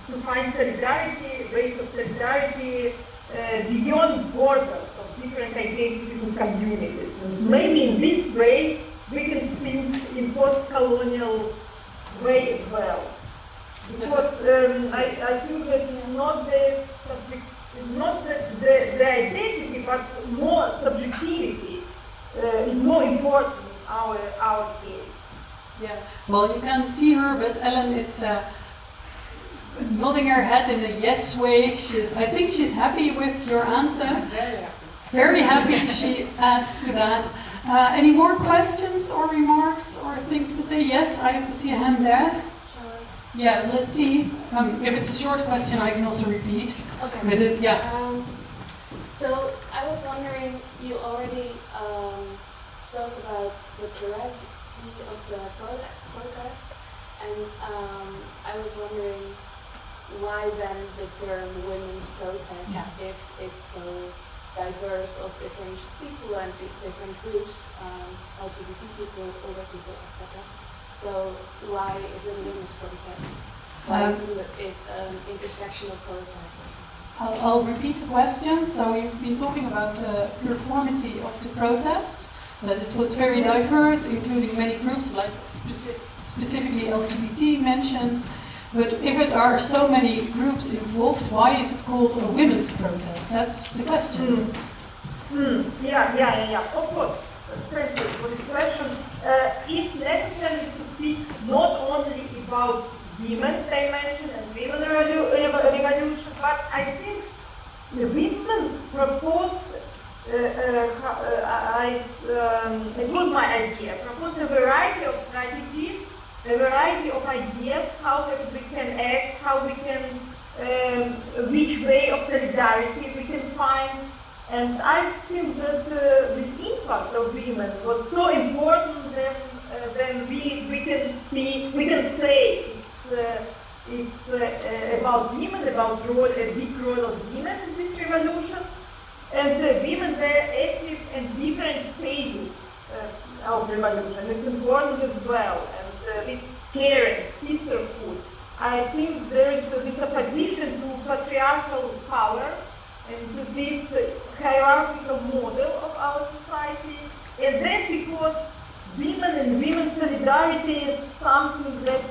to find solidarity, ways of solidarity beyond borders of different identities and communities. And maybe in this way we can think in post-colonial way as well. Because I think that not the subject, not the identity, but more subjectivity is more important in our case. Yeah, well, you can't see her, but Ellen is nodding her head in a yes way. I think she's happy with your answer. Very happy. Very happy she adds to that. Any more questions or remarks or things to say? Yes, I see a hand there. Yeah, let's see. If it's a short question, I can also repeat. Okay. But yeah. So I was wondering, you already spoke about the plurality of the protest, and I was wondering why then the term women's protest if it's so diverse of different people and different groups, LGBT people, older people, etc. So why is it a women's protest? Why isn't it intersectional protest or something? I'll repeat the question. So you've been talking about the uniformity of the protests, that it was very diverse, including many groups like specifically LGBT mentioned. But if it are so many groups involved, why is it called a women's protest? That's the question. Yeah. Of course. Thank you for this question. It's necessary to speak not only about women dimension and women revolution, but I think the women proposed, it was my idea, proposed a variety of strategies, a variety of ideas, how we can act, how we can, which way of solidarity we can find. And I think that this impact of women was so important then we can say it's about women, about a big role of women in this revolution. And women were active in different phases of revolution. It's important as well. And this caring, sisterhood, I think there is this opposition to patriarchal power and to this hierarchical model of our society. And then because women and women's solidarity is something that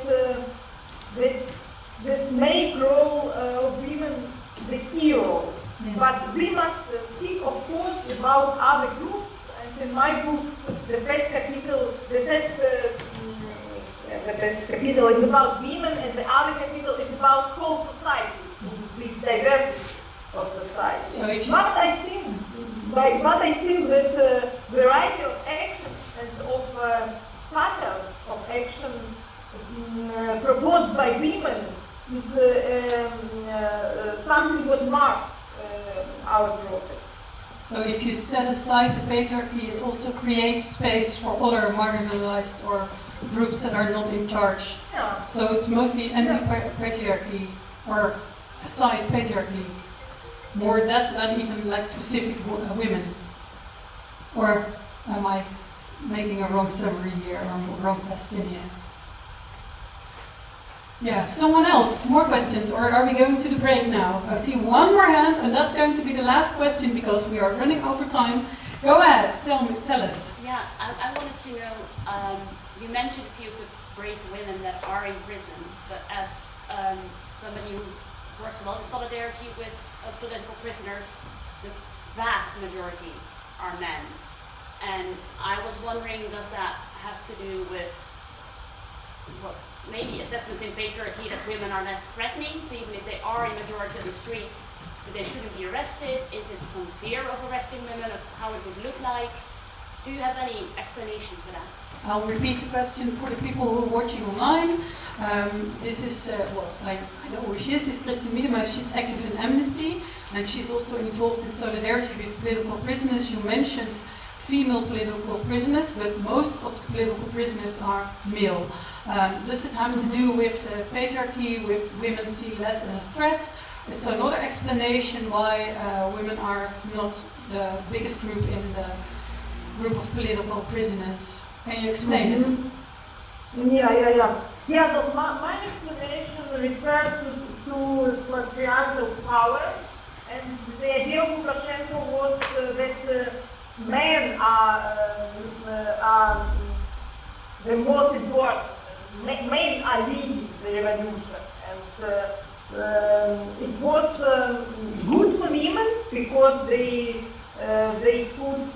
make role of women the key role. But we must speak, of course, about other groups. And in my books, the first capital is about women, and the other capital is about whole society, with diversity of society. So if you but I think that variety of actions and of patterns of action proposed by women is something that marked our protest. So if you set aside the patriarchy, it also creates space for other marginalized or groups that are not in charge. Yeah. So it's mostly anti-patriarchy or aside patriarchy. More that than even like specific women. Or am I making a wrong summary here or a wrong question here? Yeah, someone else, more questions, or are we going to the break now? I see one more hand, and that's going to be the last question because we are running over time. Go ahead, tell us. Yeah, I wanted to know, you mentioned a few of the brave women that are in prison, but as somebody who works a lot in solidarity with political prisoners, the vast majority are men. And I was wondering, does that have to do with what maybe assessments in patriarchy that women are less threatening, so even if they are in majority on the street, that they shouldn't be arrested? Is it some fear of arresting women, of how it would look like? Do you have any explanation for that? I'll repeat the question for the people who are watching online. This is, I know who she is. This is Christine Miedema. She's active in Amnesty, and she's also involved in solidarity with political prisoners. You mentioned female political prisoners, but most of the political prisoners are male. Does it have to do with the patriarchy, with women seen less as a threat? It's another explanation why women are not the biggest group in the group of political prisoners. Can you explain it? Yeah, so my explanation refers to patriarchal power, and the idea of Lukashenko was that men are the most important. Men are leading the revolution, and it was good for women because they could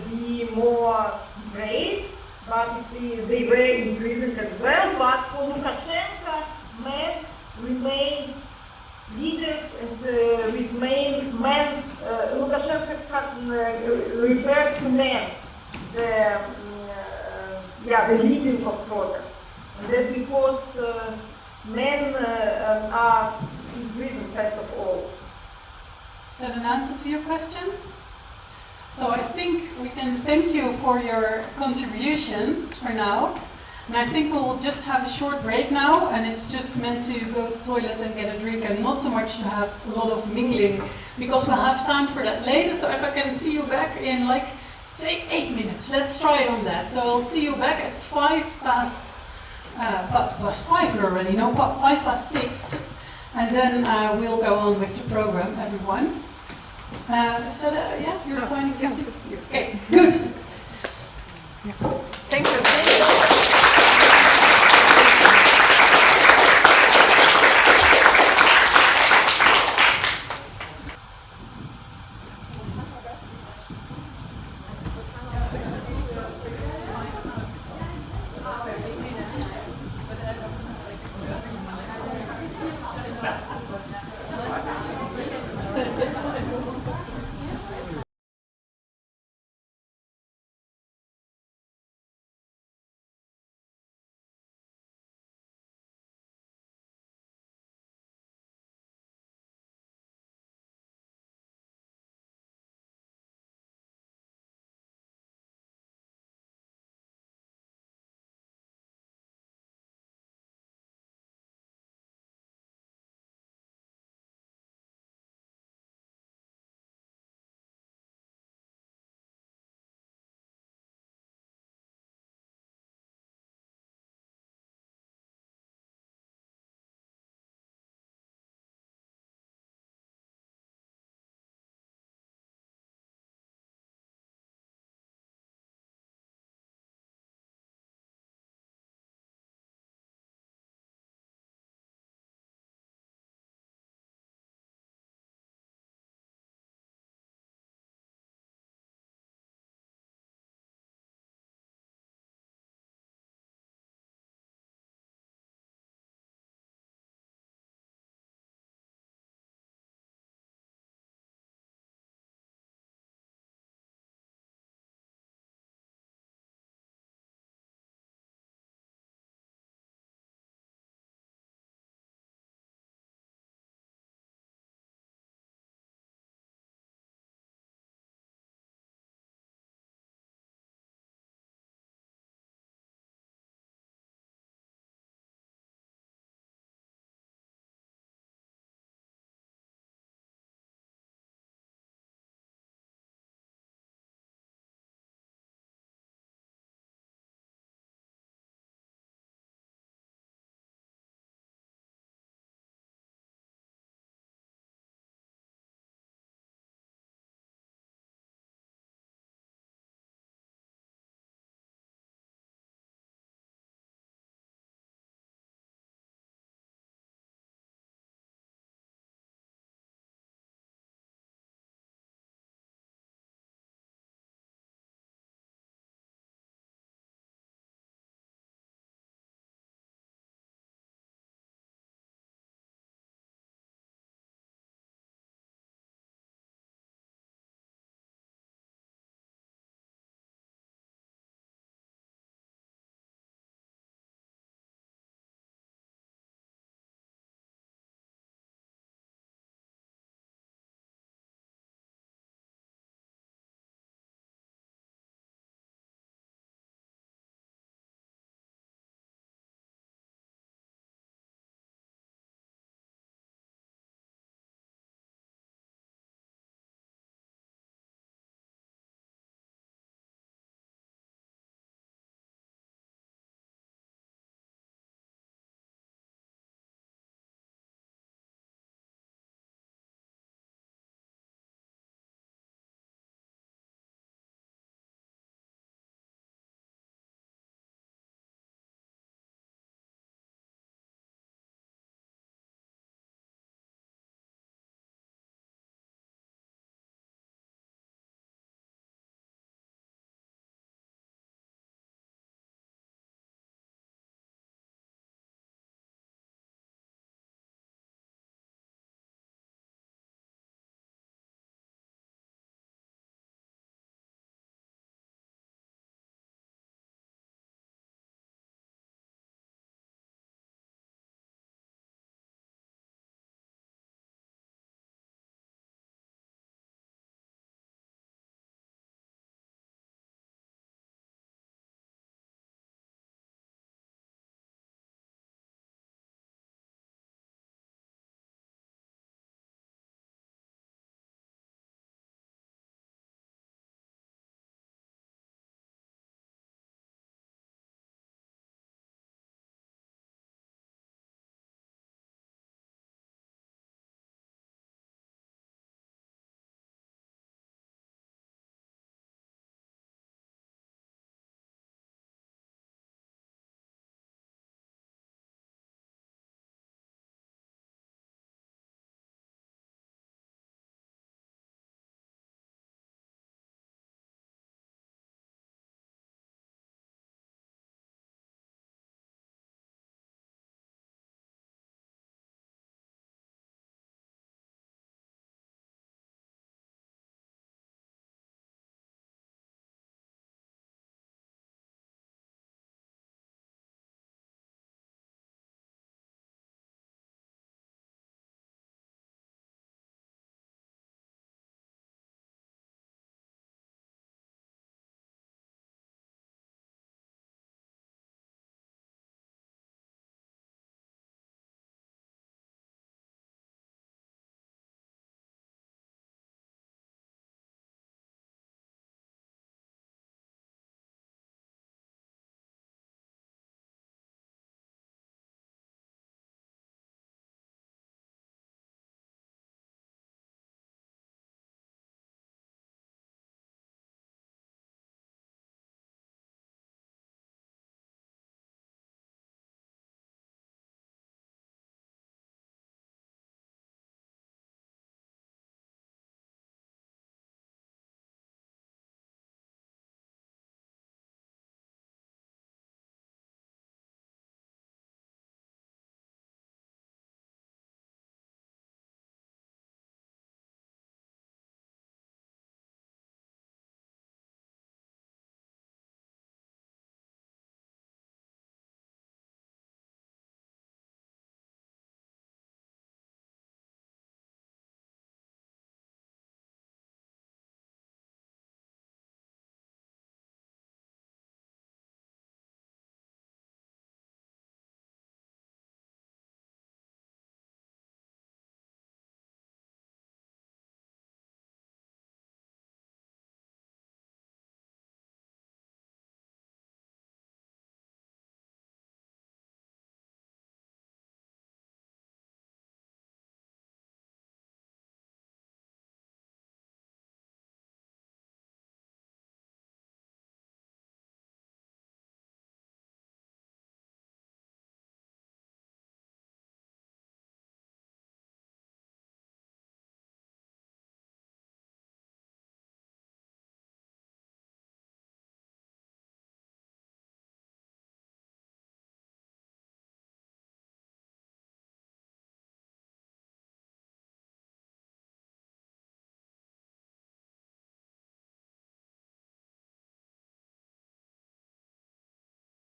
be more brave, but they were imprisoned as well. But for Lukashenko, men remained leaders, and with men, Lukashenko refers to men, the leading of protests. And that's because men are in prison first of all. Is that an answer to your question? So I think we can thank you for your contribution for now. And I think we'll just have a short break now, and it's just meant to go to the toilet and get a drink and not so much to have a lot of mingling, because we'll have time for that later. So if I can see you back in like, say 8 minutes, let's try it on that. So I'll see you back at 5:05 already, no, 6, and then we'll go on with the program, everyone. You're signing something? Okay, good. Thank you.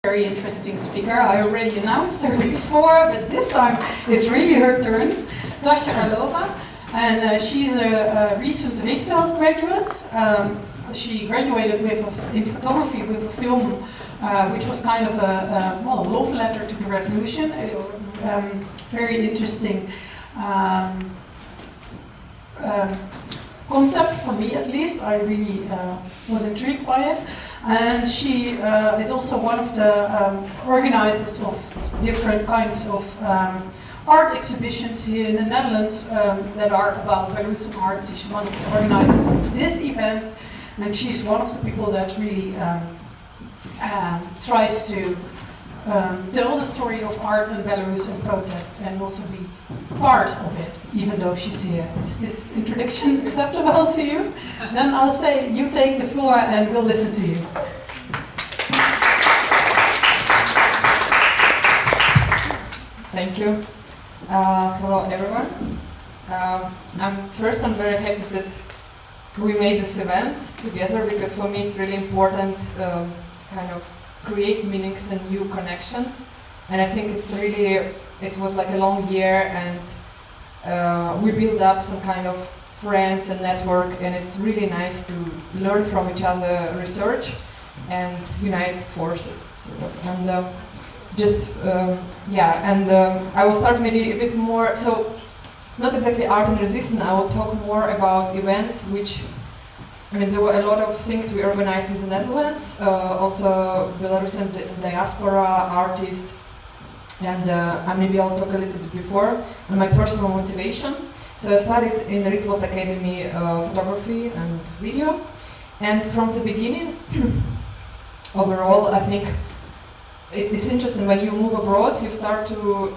Very interesting speaker. I already announced her before, but this time it's really her turn. Tasha Arlova, and she's a recent Rietveld graduate. She graduated in photography with a film which was kind of a love letter to the revolution. Very interesting concept for me, at least. I really was intrigued by it. And she is also one of the organizers of different kinds of art exhibitions here in the Netherlands that are about Belarusian art. She's one of the organizers of this event, and she's one of the people that really tries to tell the story of art in Belarus and protest, and also be part of it, even though she's here. Is this introduction acceptable to you? Then I'll say you take the floor and we'll listen to you. Thank you. Hello everyone. I'm very happy that we made this event together, because for me it's really important kind of create meanings and new connections. And I think it was like a long year, and we built up some kind of friends and network, and it's really nice to learn from each other research and unite forces, sort of. And I will start maybe a bit more, so it's not exactly art and resistance. I will talk more about events there were a lot of things we organized in the Netherlands, also Belarusian diaspora artists, and maybe I'll talk a little bit before on my personal motivation. So I studied in the Rietveld Academy photography and video, and from the beginning, overall, I think it is interesting when you move abroad, you start to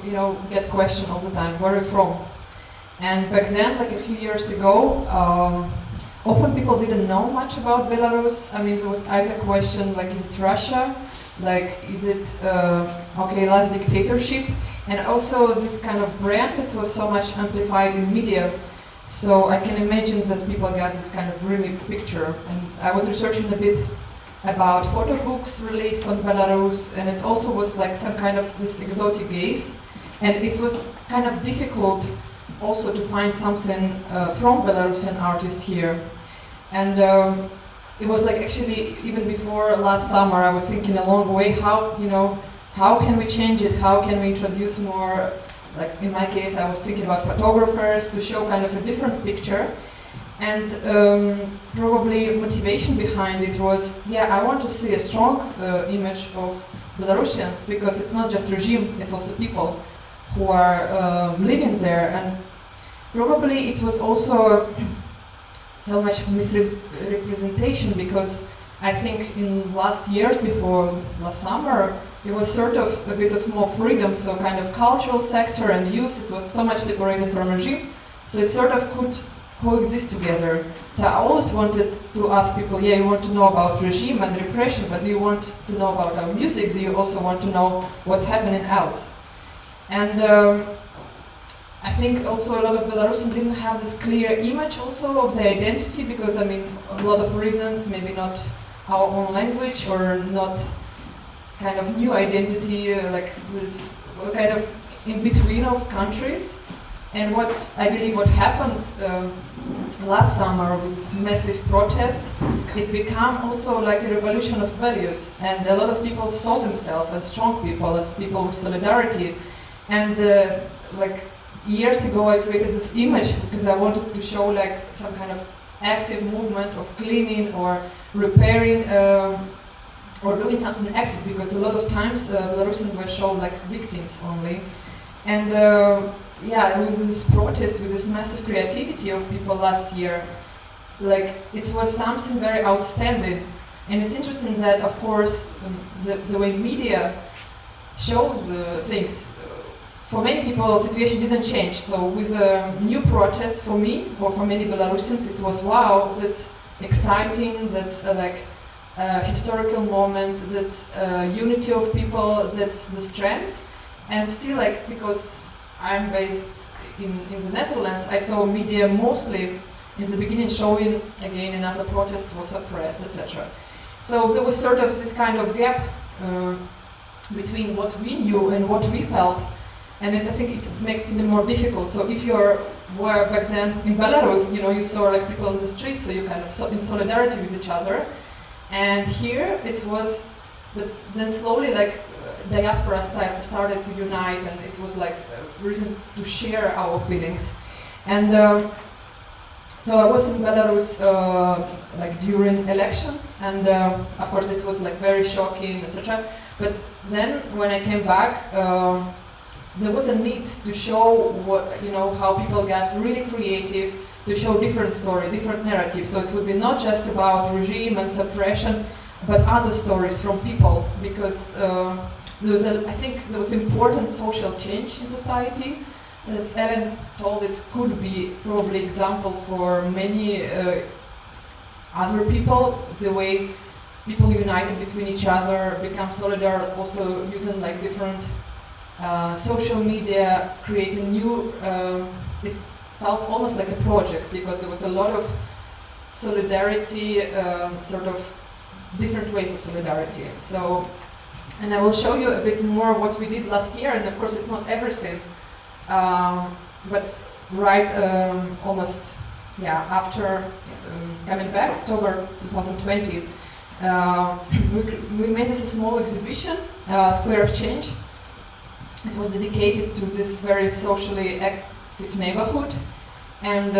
get questioned all the time, where are you from? And back then, like a few years ago, often people didn't know much about Belarus. There was either a question like, is it Russia? Like, is it, last dictatorship? And also this kind of brand that was so much amplified in media. So I can imagine that people got this kind of really picture. And I was researching a bit about photo books released on Belarus, and it also was like some kind of this exotic gaze. And it was kind of difficult also to find something from Belarusian artists here. And it was like actually even before last summer I was thinking a long way how can we change it, how can we introduce more, like in my case I was thinking about photographers to show kind of a different picture. And probably motivation behind it was, I want to see a strong image of Belarusians, because it's not just regime, it's also people who are living there. And probably it was also so much misrepresentation, because I think in last years before last summer it was sort of a bit of more freedom, so kind of cultural sector and youth, it was so much separated from regime, so it sort of could coexist together. So I always wanted to ask people, you want to know about regime and repression, but do you want to know about our music? Do you also want to know what's happening else? And I think also a lot of Belarusians didn't have this clear image also of their identity, because a lot of reasons, maybe not our own language or not kind of new identity, like this kind of in between of countries. And what I believe what happened last summer with this massive protest, it became also like a revolution of values, and a lot of people saw themselves as strong people, as people with solidarity. And years ago I created this image because I wanted to show like some kind of active movement of cleaning or repairing or doing something active, because a lot of times Belarusians were shown like victims only. And with this protest, with this massive creativity of people last year, like it was something very outstanding. And it's interesting that, of course, the way media shows the things, for many people the situation didn't change. So with a new protest, for me or for many Belarusians, it was wow, that's exciting, that's historical moment, that's unity of people, that's the strength. And still, like, because I'm based in the Netherlands, I saw media mostly in the beginning showing again another protest was suppressed, etc. So there was sort of this kind of gap between what we knew and what we felt. And I think it makes it even more difficult. So if were back then in Belarus, you saw like people in the streets, so you kind of in solidarity with each other. And here it was, but then slowly like diaspora started to unite, and it was like a reason to share our feelings. And so I was in Belarus like during elections, and of course it was like very shocking, etc. But then when I came back, there was a need to show how people got really creative, to show different story, different narratives. So it would be not just about regime and suppression, but other stories from people, because I think there was important social change in society. As Ellen told, it could be probably example for many other people, the way people united between each other, become solidar, also using like different social media, creating new, it felt almost like a project, because there was a lot of solidarity, sort of different ways of solidarity. So, and I will show you a bit more what we did last year, and of course it's not everything, but almost, after coming back, October 2020, we made this a small exhibition, Square of Change. It was dedicated to this very socially active neighborhood, and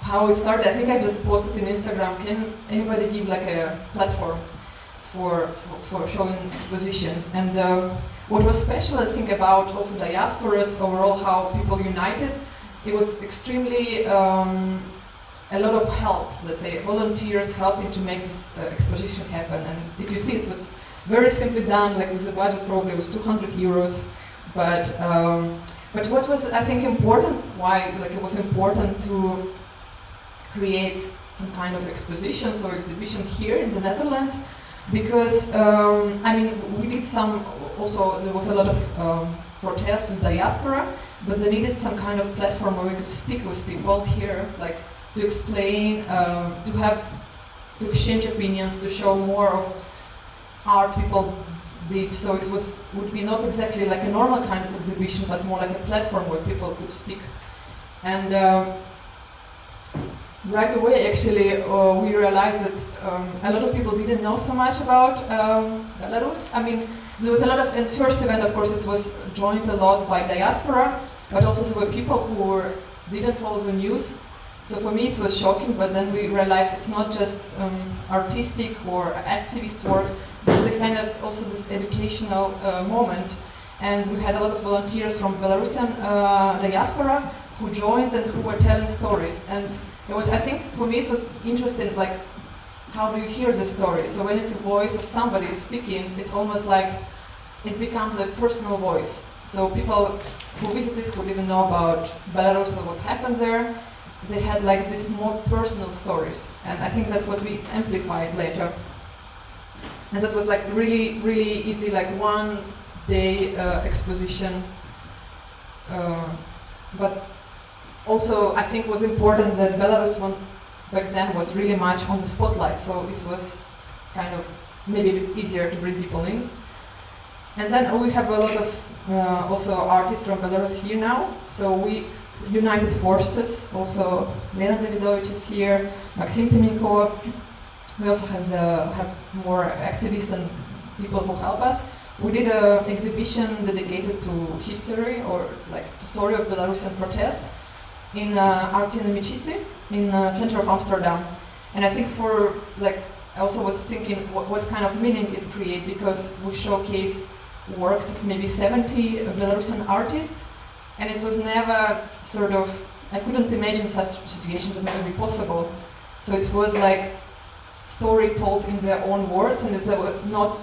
how it started, I think I just posted in Instagram. Can anybody give like a platform for showing exposition? And what was special, I think, about also diasporas overall, how people united, it was extremely a lot of help, let's say, volunteers helping to make this exposition happen. And if you see, it was very simply done, like with the budget probably was 200 euros, but what was, I think, important, why like it was important to create some kind of expositions or exhibition here in the Netherlands, because I mean, we did some, also there was a lot of protest with diaspora, but they needed some kind of platform where we could speak with people here, like to explain, to exchange opinions, to show more of art people did. So it would be not exactly like a normal kind of exhibition, but more like a platform where people could speak. And right away, actually, we realized that a lot of people didn't know so much about Belarus. I mean, there was a lot of, in the first event, of course, it was joined a lot by diaspora, but also there were people who didn't follow the news. So for me, it was shocking, but then we realized it's not just artistic or activist work, but it's a kind of also this educational moment. And we had a lot of volunteers from Belarusian diaspora who joined and who were telling stories. And it was, I think, for me, it was interesting, like, how do you hear the story? So when it's a voice of somebody speaking, it's almost like it becomes a personal voice. So people who visited, who didn't know about Belarus or what happened there, they had like these more personal stories. And I think that's what we amplified later. And that was like really, really easy, like 1 day exposition. But also, I think was important that Belarus back then was really much on the spotlight, so this was kind of maybe a bit easier to bring people in. And then we have a lot of also artists from Belarus here now, so we united forces. Also, Alena Davidovich is here, Maxim, Tyminko. We also have more activists and people who help us. We did an exhibition dedicated to history, or like the story of Belarusian protest, in AT Amsterdam, in the center of Amsterdam. And I think for, like, I also was thinking what kind of meaning it creates, because we showcase works of maybe 70 Belarusian artists, and it was never sort of, I couldn't imagine such situations that would be possible. So it was like story told in their own words, and it's not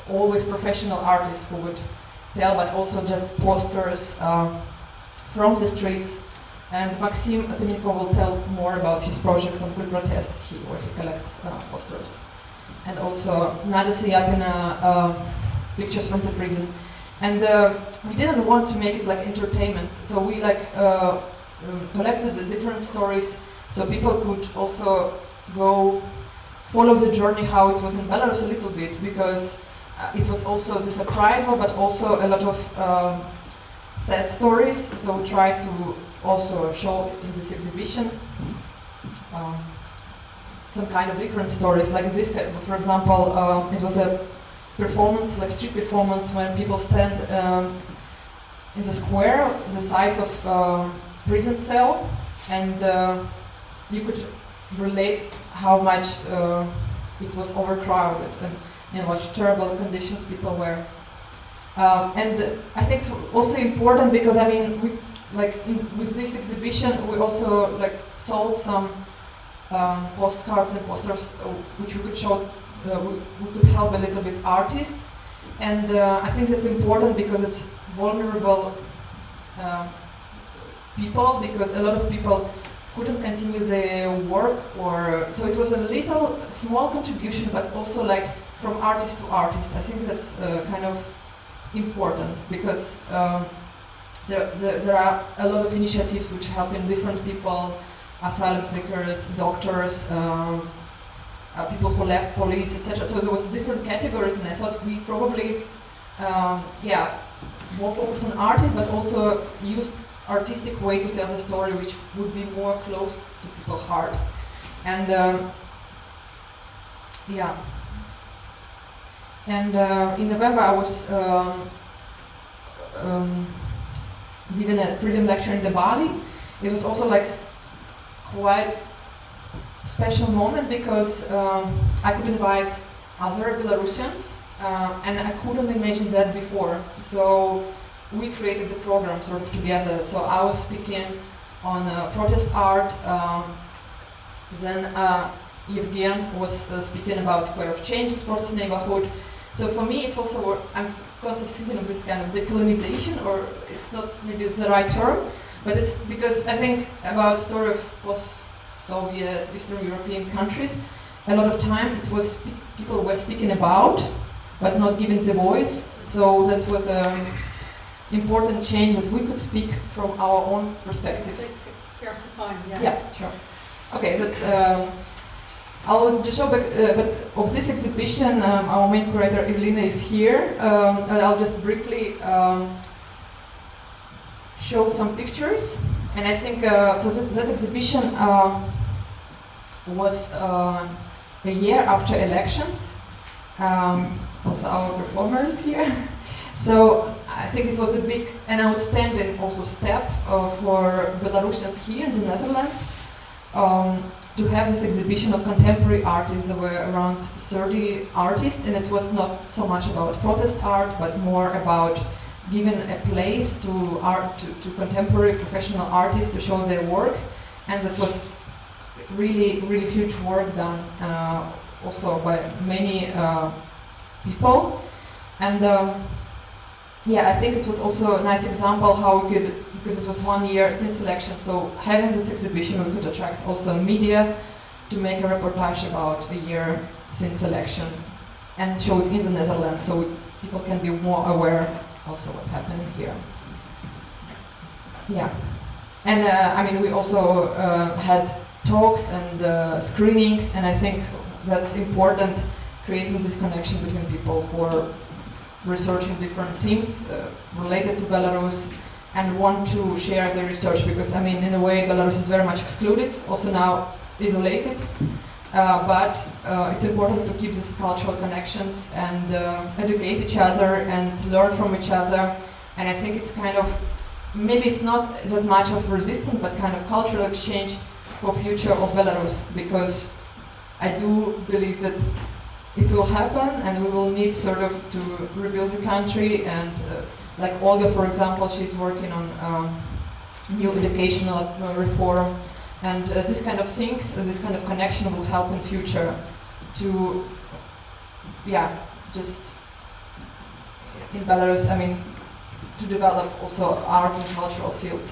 always professional artists who would tell, but also just posters from the streets. And Maxim Tyminko will tell more about his project on Quick Protest, where he collects posters. And also Nadia Sayapina, pictures from the prison. And we didn't want to make it like entertainment, so we like collected the different stories, so people could also go follow the journey how it was in Belarus a little bit, because it was also this appraisal, but also a lot of sad stories. So we tried to also show in this exhibition some kind of different stories. Like this, for example, it was a performance, like street performance, when people stand in the square, the size of prison cell, and you could relate how much it was overcrowded and in what terrible conditions people were. And I think also important because I mean, we, with this exhibition, we also sold some postcards and posters which we could show. We could help a little bit artists, and I think that's important because it's vulnerable people, because a lot of people couldn't continue their work, or so it was a little small contribution, but also from artist to artist. I think that's kind of important because there are a lot of initiatives which help in different people, asylum seekers, doctors, people who left police, etc. So there was different categories, and I thought we probably, more focused on artists, but also used artistic way to tell the story, which would be more close to people's heart. And in November I was given a freedom lecture in the Bali. It was also quite special moment because I could invite other Belarusians, and I couldn't imagine that before. So we created the program sort of together. So I was speaking on protest art, then Evgen was speaking about Square of Changes, protest neighborhood. So for me, it's also, I'm constantly thinking of this kind of decolonization, or it's not maybe the right term, but it's because I think about story of post-Soviet, Eastern European countries. A lot of time it was people were speaking about, but not giving the voice. So that was an important change that we could speak from our own perspective. Take care of the time, yeah. Yeah, sure. Okay, that's. I'll just show back, but of this exhibition, our main curator Alena is here, and I'll just briefly show some pictures. And I think so. That exhibition was a year after elections. Also, our performer is here. So I think it was a big and outstanding also step for Belarusians here in the Netherlands. To have this exhibition of contemporary artists. There were around 30 artists, and it was not so much about protest art, but more about giving a place to art, to contemporary professional artists to show their work. And that was really, really huge work done also by many people. And I think it was also a nice example how we could, because it was 1 year since election, so having this exhibition we could attract also media to make a reportage about a year since elections and show it in the Netherlands so people can be more aware also what's happening here. Yeah, and I mean we also had talks and screenings, and I think that's important, creating this connection between people who are researching different teams related to Belarus and want to share their research, because I mean in a way Belarus is very much excluded, also now isolated, but it's important to keep these cultural connections and educate each other and learn from each other. And I think it's kind of, maybe it's not that much of resistance, but kind of cultural exchange for future of Belarus, because I do believe that it will happen, and we will need sort of to rebuild the country. And like Olga, for example, she's working on new educational reform, and this kind of things, this kind of connection will help in future to, just in Belarus, I mean, to develop also art and cultural field.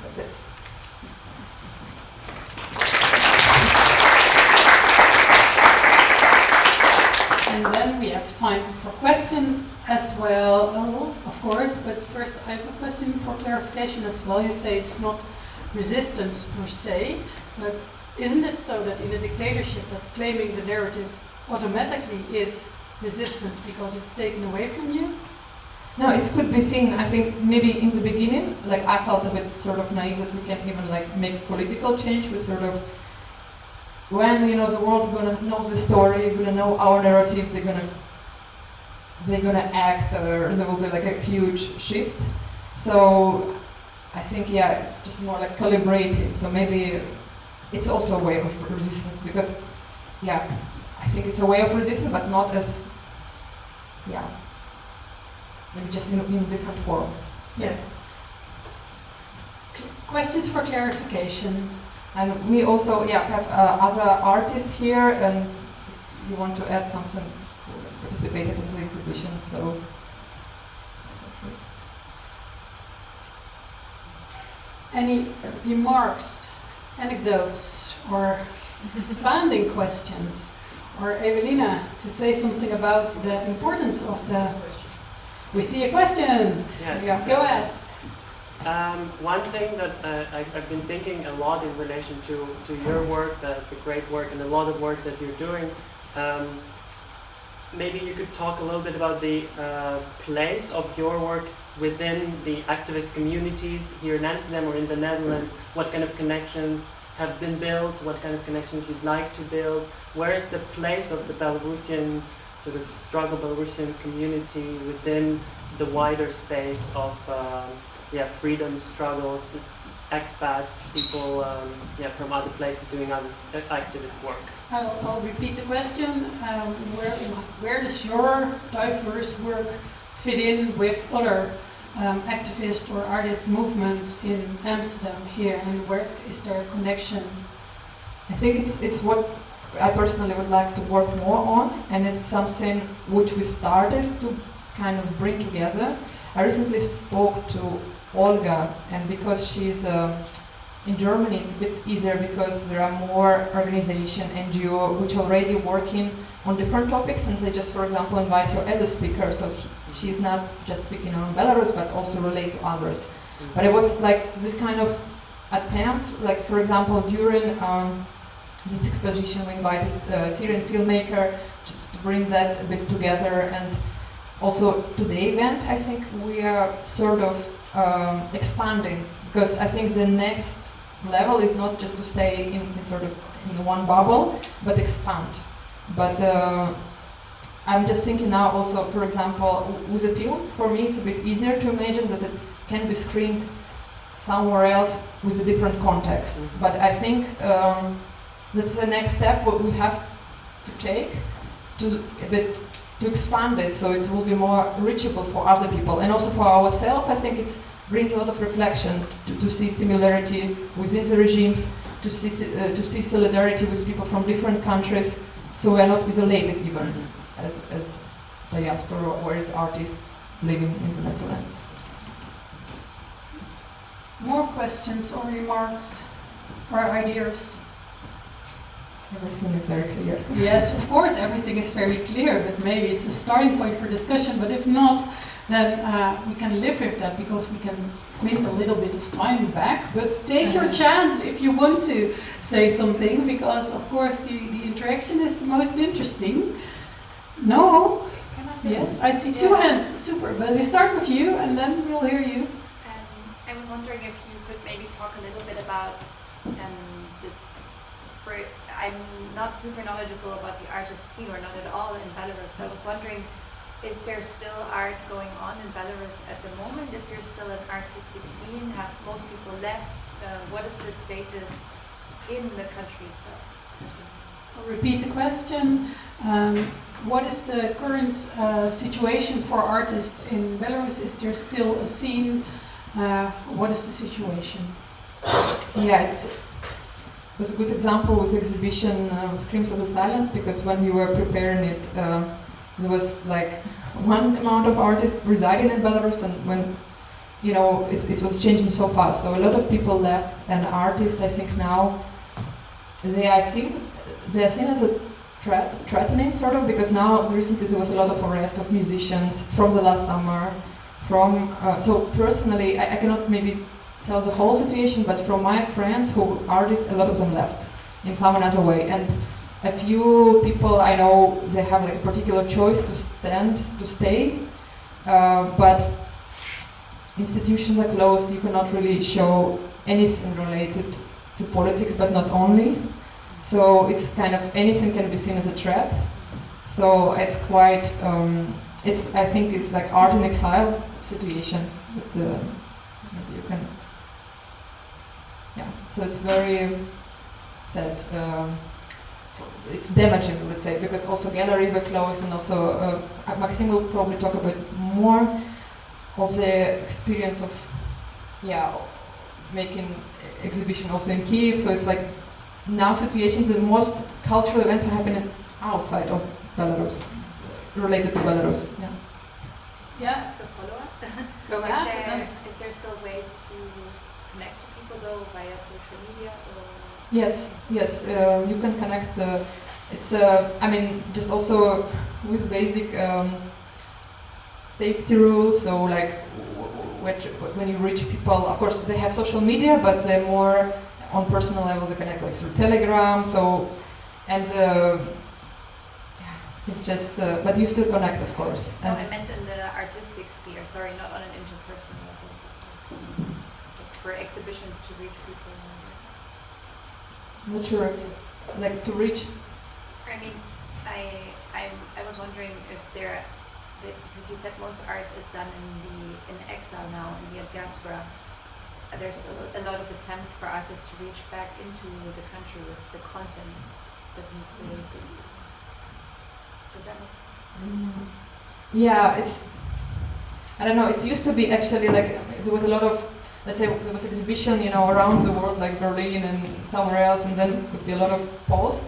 That's it. And then we have time for questions as well, of course, but first I have a question for clarification as well. You say it's not resistance per se, but isn't it so that in a dictatorship that claiming the narrative automatically is resistance because it's taken away from you? No, it could be seen, I think, maybe in the beginning, like I felt a bit sort of naive that we can even like make political change with sort of when the world gonna know the story, gonna know our narrative, they're gonna act, or there will be like a huge shift. So I think it's just more like calibrating. So maybe it's also a way of resistance because I think it's a way of resistance, but not as maybe just in a different form. Yeah. Questions for clarification? And we also have other artists here, and if you want to add something who participated in the exhibition, so. Any remarks, anecdotes, or expanding questions? Or Evelina, to say something about the importance of the... We see a question! Yeah. Go ahead. One thing that I've been thinking a lot in relation to your work, the great work and a lot of work that you're doing, maybe you could talk a little bit about the place of your work within the activist communities here in Amsterdam or in the Netherlands. What kind of connections have been built, what kind of connections you'd like to build, where is the place of the Belarusian sort of struggle, Belarusian community within the wider space of freedom struggles, expats, people from other places doing other activist work. I'll repeat the question. Where does your diverse work fit in with other activist or artist movements in Amsterdam here, and where is there a connection? I think it's what I personally would like to work more on, and it's something which we started to kind of bring together. I recently spoke to Olga, and because she's in Germany, it's a bit easier because there are more organizations, NGO, which are already working on different topics, and they just, for example, invite you as a speaker. So she's not just speaking on Belarus, but also relate to others. Mm-hmm. But it was like this kind of attempt, like for example, during this exposition, we invited a Syrian filmmaker just to bring that a bit together, and also to the event, I think we are sort of expanding, because I think the next level is not just to stay in sort of in one bubble, but expand. But I'm just thinking now also, for example, with a film, for me it's a bit easier to imagine that it can be screened somewhere else with a different context. Mm-hmm. But I think that's the next step what we have to take to expand it, so it will be more reachable for other people and also for ourselves. I think it brings a lot of reflection to see similarity within the regimes, to see solidarity with people from different countries, so we are not isolated even as diaspora or as artists living in the Netherlands. More questions or remarks or ideas? Everything is very clear. Yes, of course, everything is very clear, but maybe it's a starting point for discussion. But if not, then we can live with that because we can clip a little bit of time back. But take your chance if you want to say something, because of course the interaction is the most interesting. No? Yes, I see two hands. Super. But we start with you, and then we'll hear you. I was wondering if you could maybe talk a little bit about I'm not super knowledgeable about the artist scene, or not at all, in Belarus. So I was wondering, is there still art going on in Belarus at the moment? Is there still an artistic scene? Have most people left? What is the status in the country itself? I'll repeat the question. What is the current situation for artists in Belarus? Is there still a scene? What is the situation? Yeah, it was a good example with the exhibition Screams of the Silence, because when we were preparing it, there was like one amount of artists residing in Belarus, and when it was changing so fast, so a lot of people left, and artists, I think now they are seen as a threatening sort of, because now recently there was a lot of arrest of musicians from the last summer. So personally, I cannot maybe tell the whole situation, but from my friends who are artists, a lot of them left in some other way, and a few people I know, they have like a particular choice to stay, but institutions are closed. You cannot really show anything related to politics, but not only. So it's kind of anything can be seen as a threat. So it's quite. I think it's like art in exile situation. But, you can. Yeah. So it's very sad. It's damaging, let's say, because also galleries were closed, and also Maxim will probably talk about more of the experience of, making exhibition also in Kiev. So it's like now situations that most cultural events are happening outside of Belarus, related to Belarus. Yeah. Yeah, as a follow-up. Go ahead. Is there still ways to connect to people though via social media? Or? Yes, you can connect. It's just also with basic safety rules. So like when you reach people, of course they have social media, but they're more on personal level. They connect like through Telegram. So it's just, but you still connect, of course. No, I meant in the artistic sphere. Sorry, not on an interpersonal level. For exhibitions to reach people. Not sure if, like, to reach. I mean, I was wondering if because you said most art is done in exile now, in the diaspora. There's still a lot of attempts for artists to reach back into the country with the content that we create. Does that make sense? Yeah, I don't know, it used to be actually like, there was a lot of, let's say there was exhibition, around the world, like Berlin and somewhere else, and then could be a lot of posts,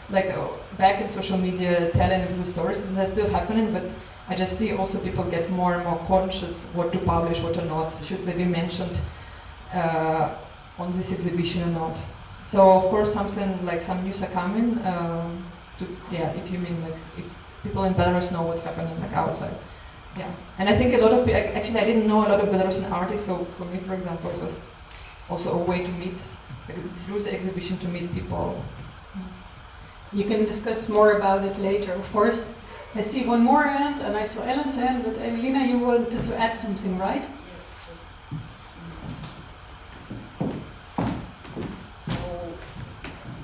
like back in social media telling the stories, and they're still happening, but I just see also people get more and more conscious what to publish, what to not, should they be mentioned on this exhibition or not. So of course something like some news are coming, if you mean like if people in Belarus know what's happening like outside. Yeah, and I think a lot of actually I didn't know a lot of Belarusian artists, so for me, for example, it was also a way to meet, through the exhibition, to meet people. You can discuss more about it later, of course. I see one more hand, and I saw Ellen's hand, but Alena, you wanted to add something, right?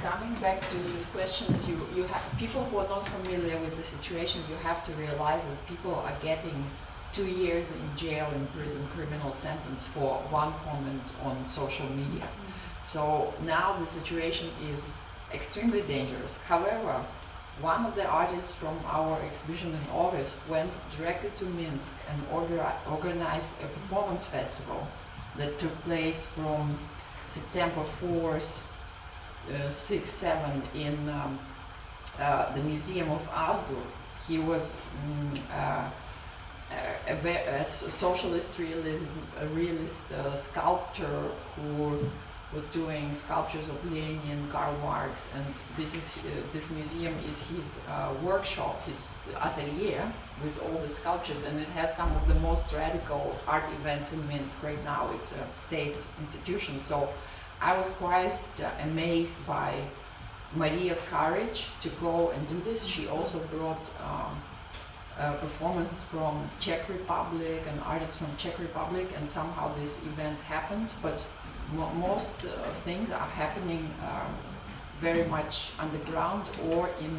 Coming back to these questions, you have people who are not familiar with the situation. You have to realize that people are getting 2 years in jail, in prison, criminal sentence for one comment on social media. So now the situation is extremely dangerous. However, one of the artists from our exhibition in August went directly to Minsk and organized a performance festival that took place from September 4th 6, 7 in the Museum of Augsburg. He was a socialist realist sculptor who was doing sculptures of Lenin, Karl Marx, and this museum is his workshop, his atelier with all the sculptures, and it has some of the most radical art events in Minsk right now. It's a state institution, so I was quite amazed by Maria's courage to go and do this. She also brought performances from Czech Republic and artists from Czech Republic, and somehow this event happened. But most things are happening very much underground or in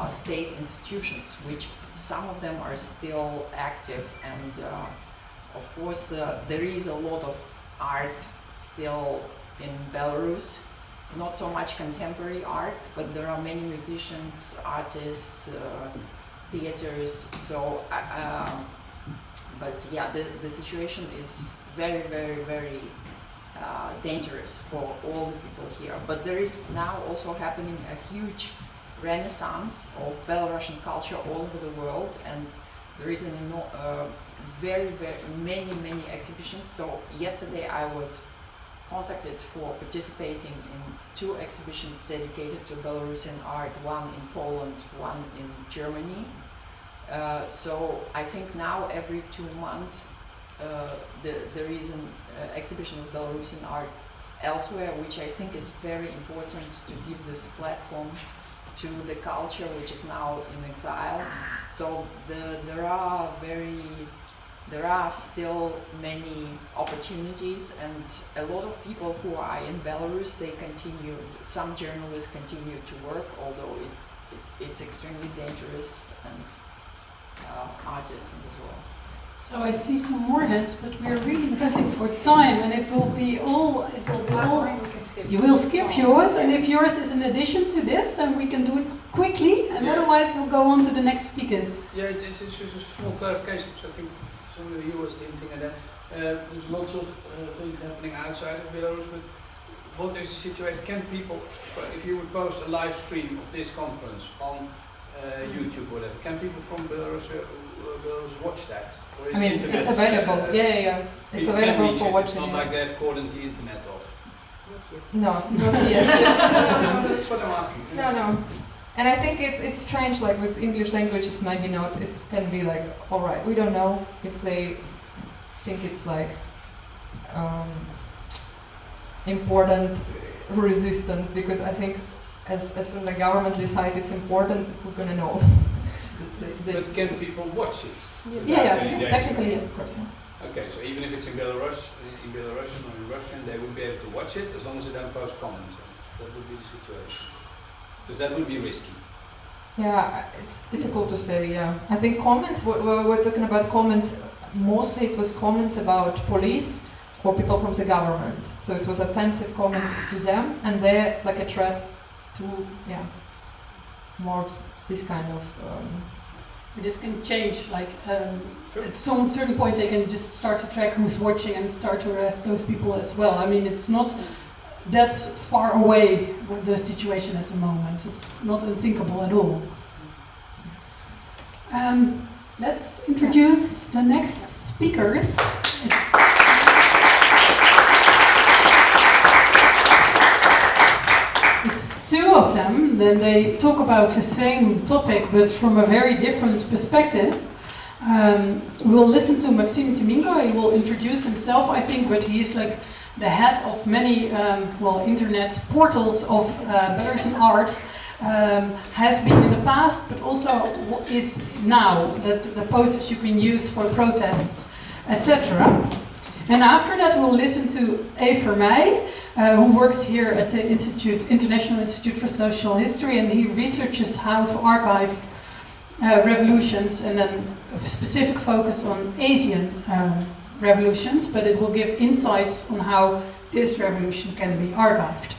state institutions, which some of them are still active. And of course, there is a lot of art still in Belarus, not so much contemporary art, but there are many musicians, artists, theaters. So, but yeah, the situation is very, very, very dangerous for all the people here. But there is now also happening a huge renaissance of Belarusian culture all over the world, and there is very, very many exhibitions. So yesterday I was contacted for participating in 2 exhibitions dedicated to Belarusian art, one in Poland, one in Germany. So I think now every 2 months there is an exhibition of Belarusian art elsewhere, which I think is very important to give this platform to the culture which is now in exile. So there are still many opportunities, and a lot of people who are in Belarus, some journalists continue to work, although it's extremely dangerous, and artists as well. So I see some more hands, but we are really pressing for time, and it will be all. You will skip yours, and if yours is in addition to this, then we can do it quickly, and otherwise we'll go on to the next speakers. Yeah, it's just a small clarification, because I think somebody here was hinting at that. There's lots of things happening outside of Belarus, but what is the situation? Can people, if you would post a live stream of this conference on YouTube or whatever, can people from Belarus watch that? Or is internet it's available. Yeah. It's available for watching. It's not like they have cordoned the internet off. No, not yet. That's what I'm asking. No. And I think it's strange, like with English language, it's maybe not, it can be like, alright, we don't know if they think it's like important resistance, because I think as from the government decide it's important, we're gonna know. But can people watch it? Yeah, technically yes, of course. Yeah. Okay, so even if it's in Belarusian or in Russian, they would be able to watch it as long as they don't post comments. That would be the situation. Because that would be risky. Yeah, it's difficult to say, yeah. I think comments, we're talking about comments, mostly it was comments about police or people from the government. So it was offensive comments to them, and they're like a threat to, more of this kind of... This can change, like at some certain point they can just start to track who's watching and start to arrest those people as well. I mean, it's not that far away with the situation at the moment. It's not unthinkable at all. Let's introduce the next speakers. It's two of them, then they talk about the same topic but from a very different perspective. We'll listen to Maxim Tyminko. He will introduce himself, I think, but he is like the head of many internet portals of Belarusian art. Has been in the past, but also is now, that the posters you can use for protests, etc. And after that we'll listen to Vermeij, who works here at the International Institute for Social History, and he researches how to archive revolutions, and then a specific focus on Asian revolutions, but it will give insights on how this revolution can be archived.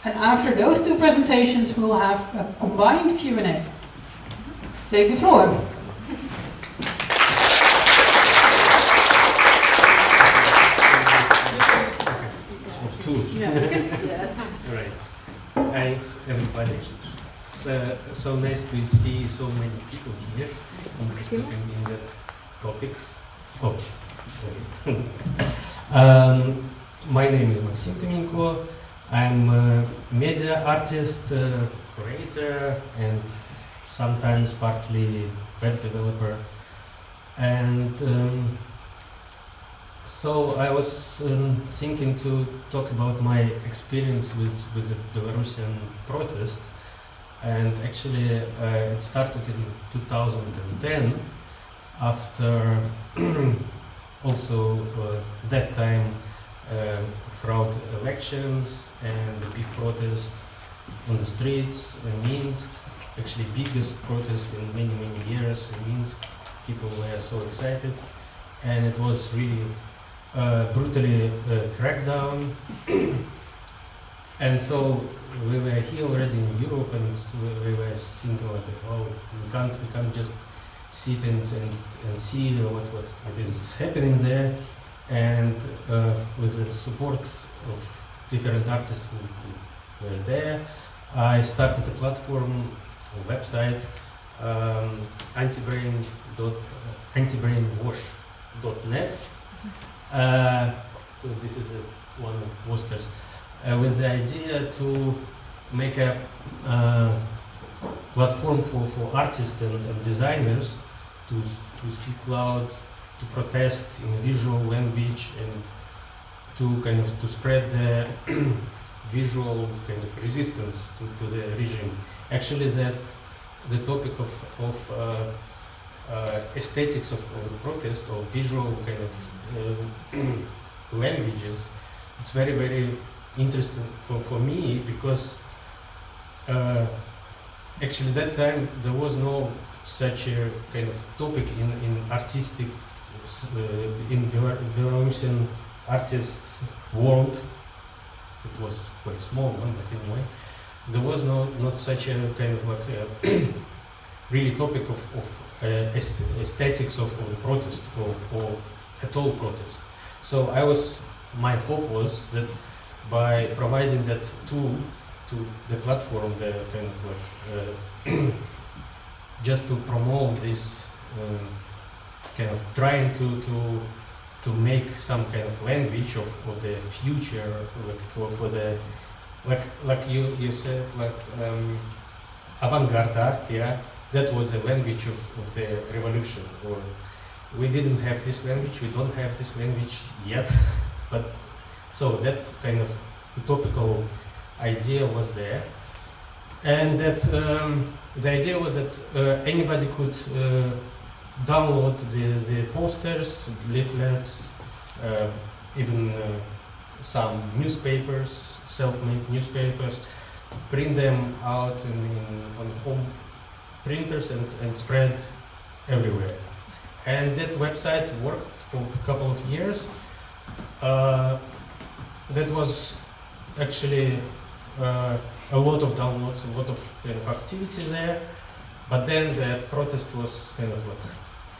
And after those two presentations, we'll have a combined Q&A. Take the floor. Yes. Right. Hi, everybody. It's so nice to see so many people here interested in that topics. Oh, sorry. My name is Maxim Tyminko. I'm a media artist, creator, and sometimes partly web developer. And so I was thinking to talk about my experience with the Belarusian protests. And actually it started in 2010 after also that time fraud elections and the big protest on the streets in Minsk, actually biggest protest in many years in Minsk. People were so excited, and it was really brutally crackdown. And so we were here already in Europe, and we were thinking like, oh, we can't just sit and see what is happening there. And with the support of different artists who were there, I started a platform, a website, antibrainwash.net. So this is one of the posters, with the idea to make a platform for artists and designers to speak loud, to protest in visual language, and to kind of to spread the visual kind of resistance to the regime. Actually, that the topic of aesthetics of the protest or visual kind of languages, it's very, very interesting for me because actually that time there was no such a kind of topic in artistic, in Belarusian artists world. It was quite a small one, but anyway, there was not such a kind of like really topic of aesthetics of the protest or at all protest. So my hope was that by providing that tool to the platform, the kind of like just to promote this kind of trying to make some kind of language of the future, like for the like you said, like avant-garde art, yeah, that was the language of the revolution. Or we didn't have this language, we don't have this language yet, but so that kind of utopical idea was there, and that the idea was that anybody could download the posters, leaflets, even some newspapers, self-made newspapers, print them out on home printers and spread everywhere. And that website worked for a couple of years. That was actually a lot of downloads, a lot of kind of activity there. But then the protest was kind of like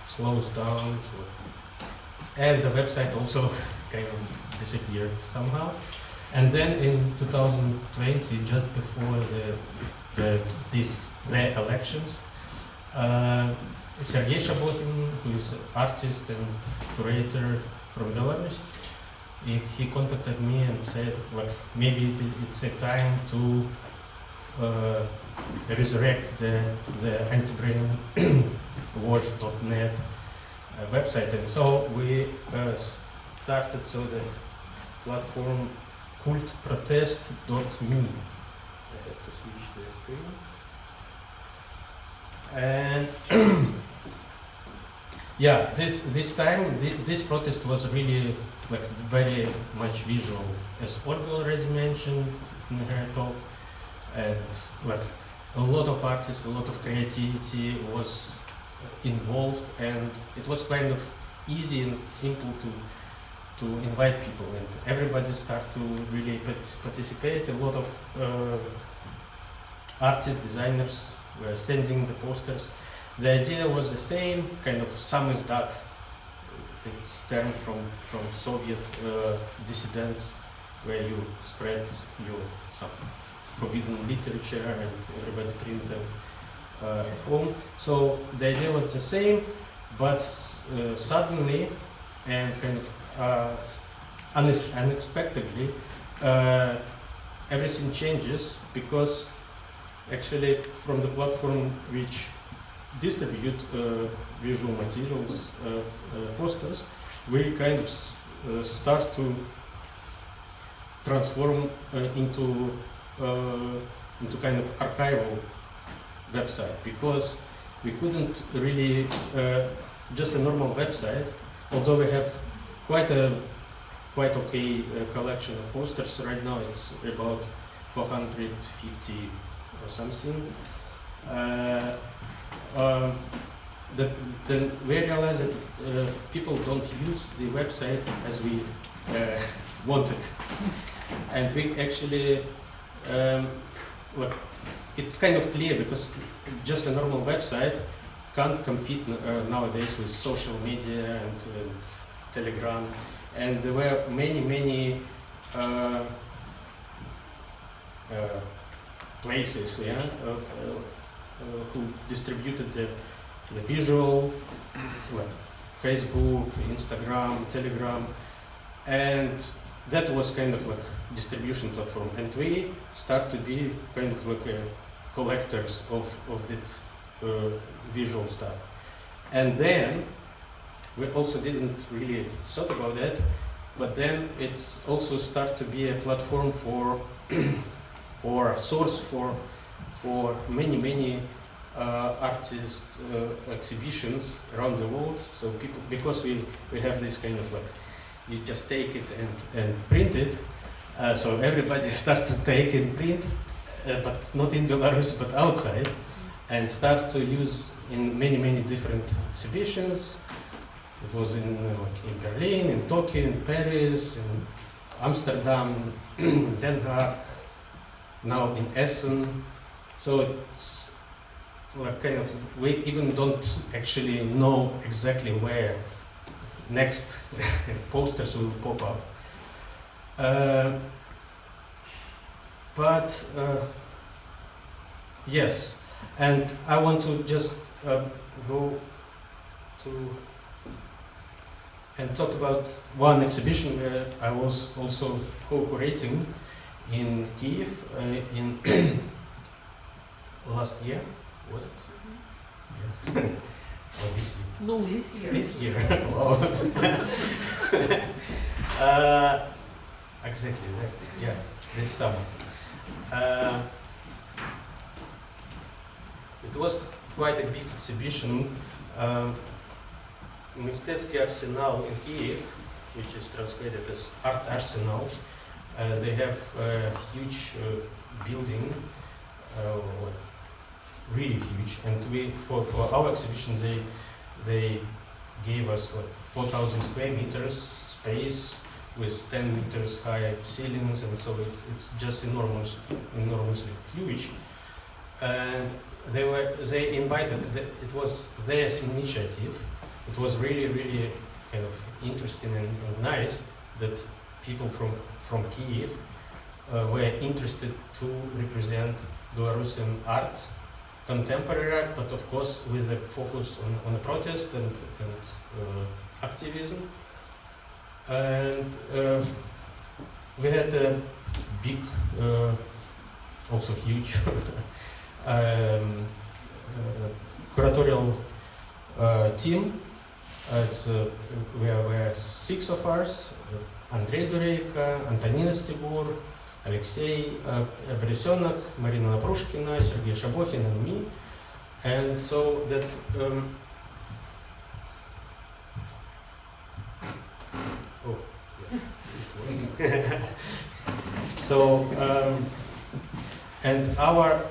slows down, and the website also kind of disappeared somehow. And then in 2020, just before the elections, Sergei Shabotin, who is an artist and curator from Belarus, he contacted me and said, like, maybe it's a time to resurrect the anti-brain wash.net website. And so we started the platform cultprotest.me. I have to switch the screen. And yeah, this time this protest was really like very much visual, as Olga already mentioned in her talk, and like a lot of artists, a lot of creativity was involved, and it was kind of easy and simple to invite people, and everybody started to really participate. A lot of artists, designers were sending the posters. The idea was the same, kind of samizdat. It's term from Soviet dissidents, where you spread your some forbidden literature and everybody print them at home. So the idea was the same, but suddenly and kind of unexpectedly, everything changes, because actually from the platform which distribute visual materials, posters, we kind of start to transform into kind of archival website, because we couldn't really just a normal website, although we have quite okay collection of posters. Right now it's about 450 or something. Then we realized that people don't use the website as we wanted, and we actually well, it's kind of clear, because just a normal website can't compete nowadays with social media and Telegram, and there were many places, yeah, who distributed the visual, like Facebook, Instagram, Telegram, and that was kind of like distribution platform. And we start to be kind of like collectors of that visual stuff. And then we also didn't really thought about that. but then it's also start to be a platform for or a source for many artist exhibitions around the world. So people, because we have this kind of like, you just take it and print it, so everybody start to take and print, but not in Belarus but outside, and start to use in many different exhibitions. It was in Berlin, in Tokyo, in Paris, in Amsterdam, Den Haag, now in Essen. So it's like kind of, we even don't actually know exactly where next posters will pop up. But yes, and I want to just go to and talk about one exhibition where I was also co-curating in Kiev in last year, was it? Yeah. Or this year? No, this year. This year. Wow. Exactly. Yeah, this summer. It was quite a big exhibition. Mistetsky Arsenal in Kiev, which is translated as Art Arsenal. They have a huge building, really huge, and we for our exhibition they gave us like 4,000 square meters space with 10 meters high ceilings, and so it's just enormously huge. And they invited, it was their initiative. It was really kind of interesting and nice that people from Kiev were interested to represent Belarusian art, contemporary art, but of course with a focus on the protest and activism. And we had a big, also huge curatorial team. We were 6 of us: Andrei Dureiko, Antonina Stibur, Alexei Beresionak, Marina Naprushkina, Sergei Shabokhin, and me. And so that so and our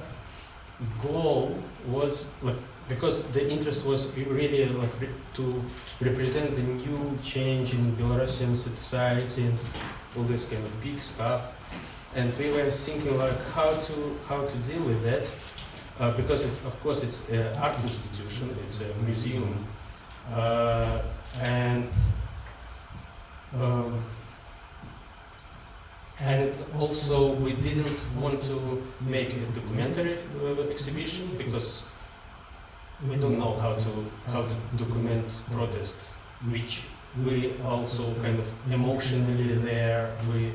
goal was like, because the interest was really like to represent the new change in Belarusian society and all this kind of big stuff, and we were thinking like how to deal with that, because it's of course it's an art institution, it's a museum, and also we didn't want to make a documentary exhibition because we don't know how to document protest, which we also kind of emotionally there. We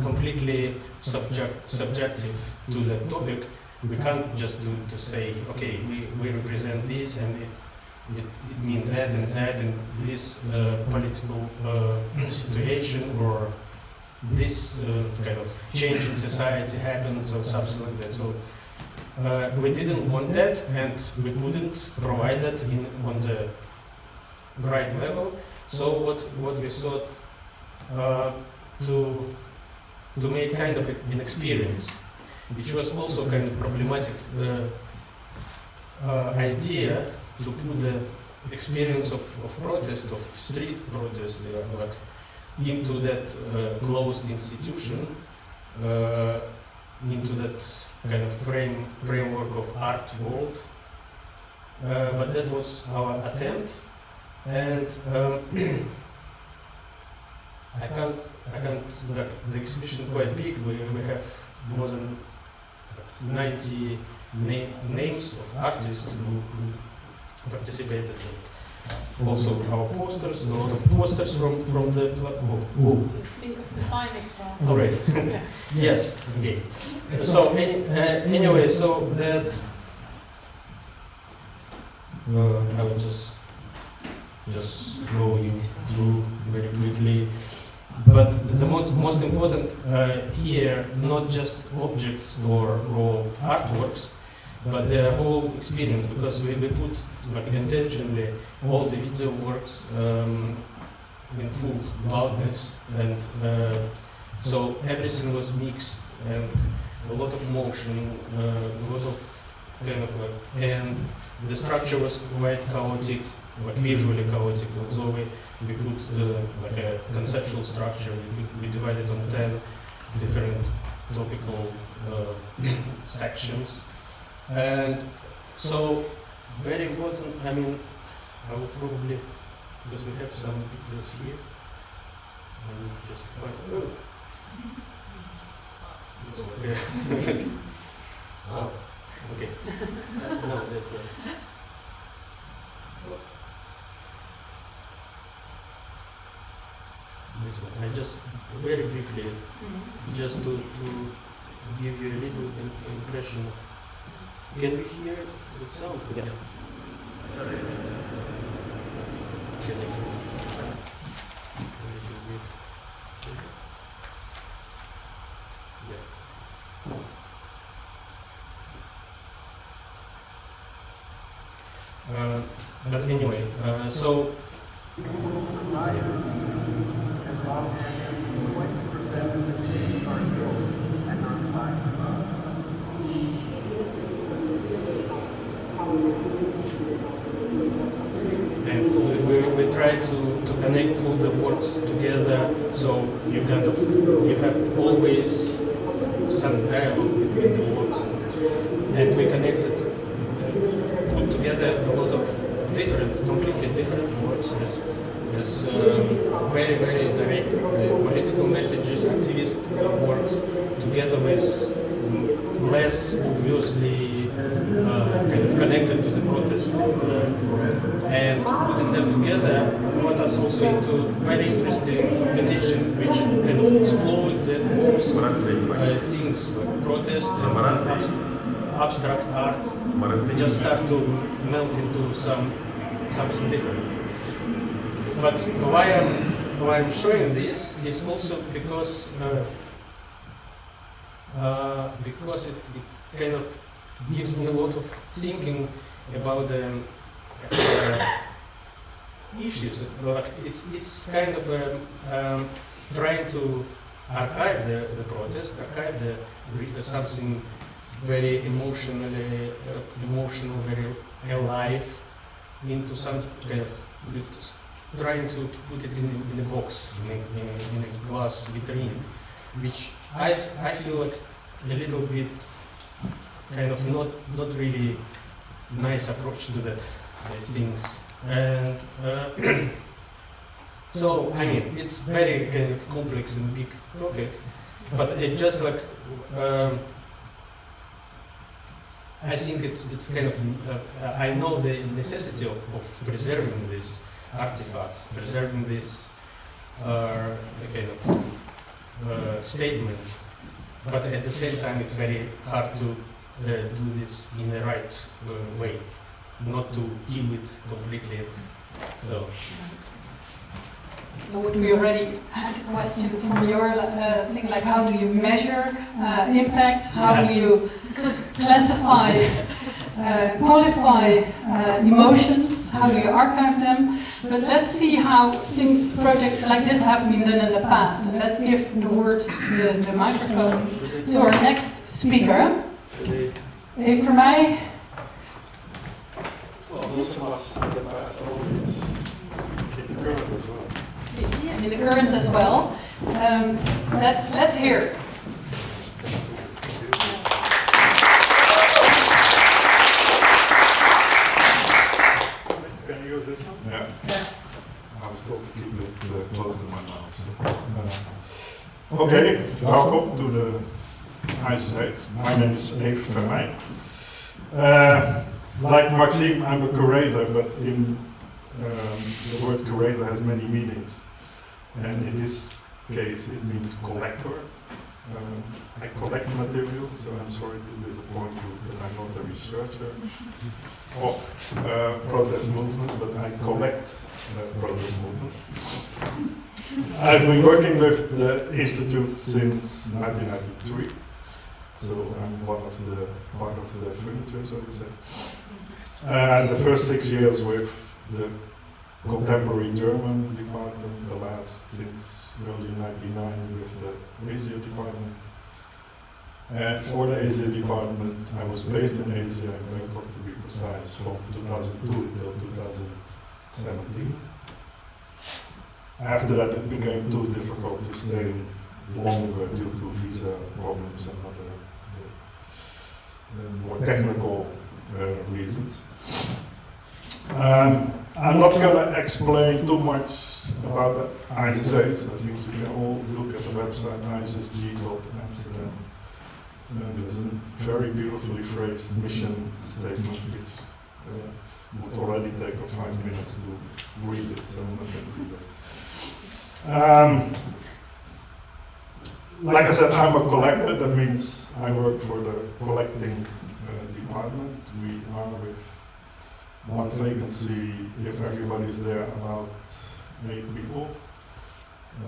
completely subjective to the topic. We can't just to say, okay, we represent this and it means that and this political situation or this kind of change in society happens or something like that. So we didn't want that, and we couldn't provide that on the right level. So what we thought to make kind of an experience, which was also kind of problematic idea to put the experience of protest, of street protest, like into that closed institution, into that kind of framework of art world. But that was our attempt, and I can't. The exhibition is quite big. We have more than 90 names of artists who participated. Also our posters, a lot of posters from the. Think of the time as well. All right. Yes. Okay. So anyway, so that I will just go you through very quickly. but the most important here, not just objects or raw artworks, but the whole experience, because we put like intentionally all the video works in full loudness, and so everything was mixed and a lot of motion, a lot of kind of and the structure was quite chaotic, like visually chaotic, although we put like a conceptual structure. We divided on 10 different topical sections, and so very important. I mean, I will probably, because we have some pictures here, I will just find. Oh. Oh, okay. No, that's right. This one. I just very briefly, just to give you a little impression of. Can we hear the sound? Yeah. But anyway, so and we try to connect all the works together, so you have always some dialogue between the works, and we connected, put together a lot of completely different works as very, very direct political messages, activist works, together with less obviously kind of connected to the protest. And putting them together brought us also into very interesting combination, which kind of explored the things like protest and abstract art. They just start to melt into something different. But why I'm showing this is also because it kind of gives me a lot of thinking about the issues. Like it's kind of trying to archive the protest, archive something very emotional, very alive, into some kind of trying to put it in a box, in a glass vitrine, which I feel like a little bit kind of not really nice approach to that things. And so I mean it's very kind of complex and big topic, but it just like I think it's kind of I know the necessity of preserving these artifacts, preserving these kind of statements, but at the same time it's very hard to do this in the right way, not to kill it completely. So we already had a question from your thing, like how do you measure impact, how do you classify, qualify emotions, how do you archive them? But let's see how projects like this have been done in the past, and let's give the word, the microphone to our next speaker. Vermeij. In the current as well. Let's hear. Can you use this one? Yeah. I was told to keep it close to my mouth. So. Okay, welcome to the ICZ. My name is Vermeij. Like Maxim, I'm a curator, but the word curator has many meanings. And in this case, it means collector. I collect material, so I'm sorry to disappoint you that I'm not a researcher of protest movements, but I collect protest movements. I've been working with the Institute since 1993, so I'm part of the furniture, so to say. The first 6 years with the contemporary German department, the last since early 99 with the Asia department. And for the Asia department, I was based in Asia, in Bangkok to be precise, from 2002 till 2017. After that, it became too difficult to stay longer due to visa problems and other more technical reasons. I'm not going to explain too much about the ISS's. I think you can all look at the website issg.amsterdam. There's a very beautifully phrased mission statement which would already take 5 minutes to read it, so I'm not going to do that. Like I said, I'm a collector. That means I work for the collecting department. We are with one vacancy if everybody's there, about 8 people,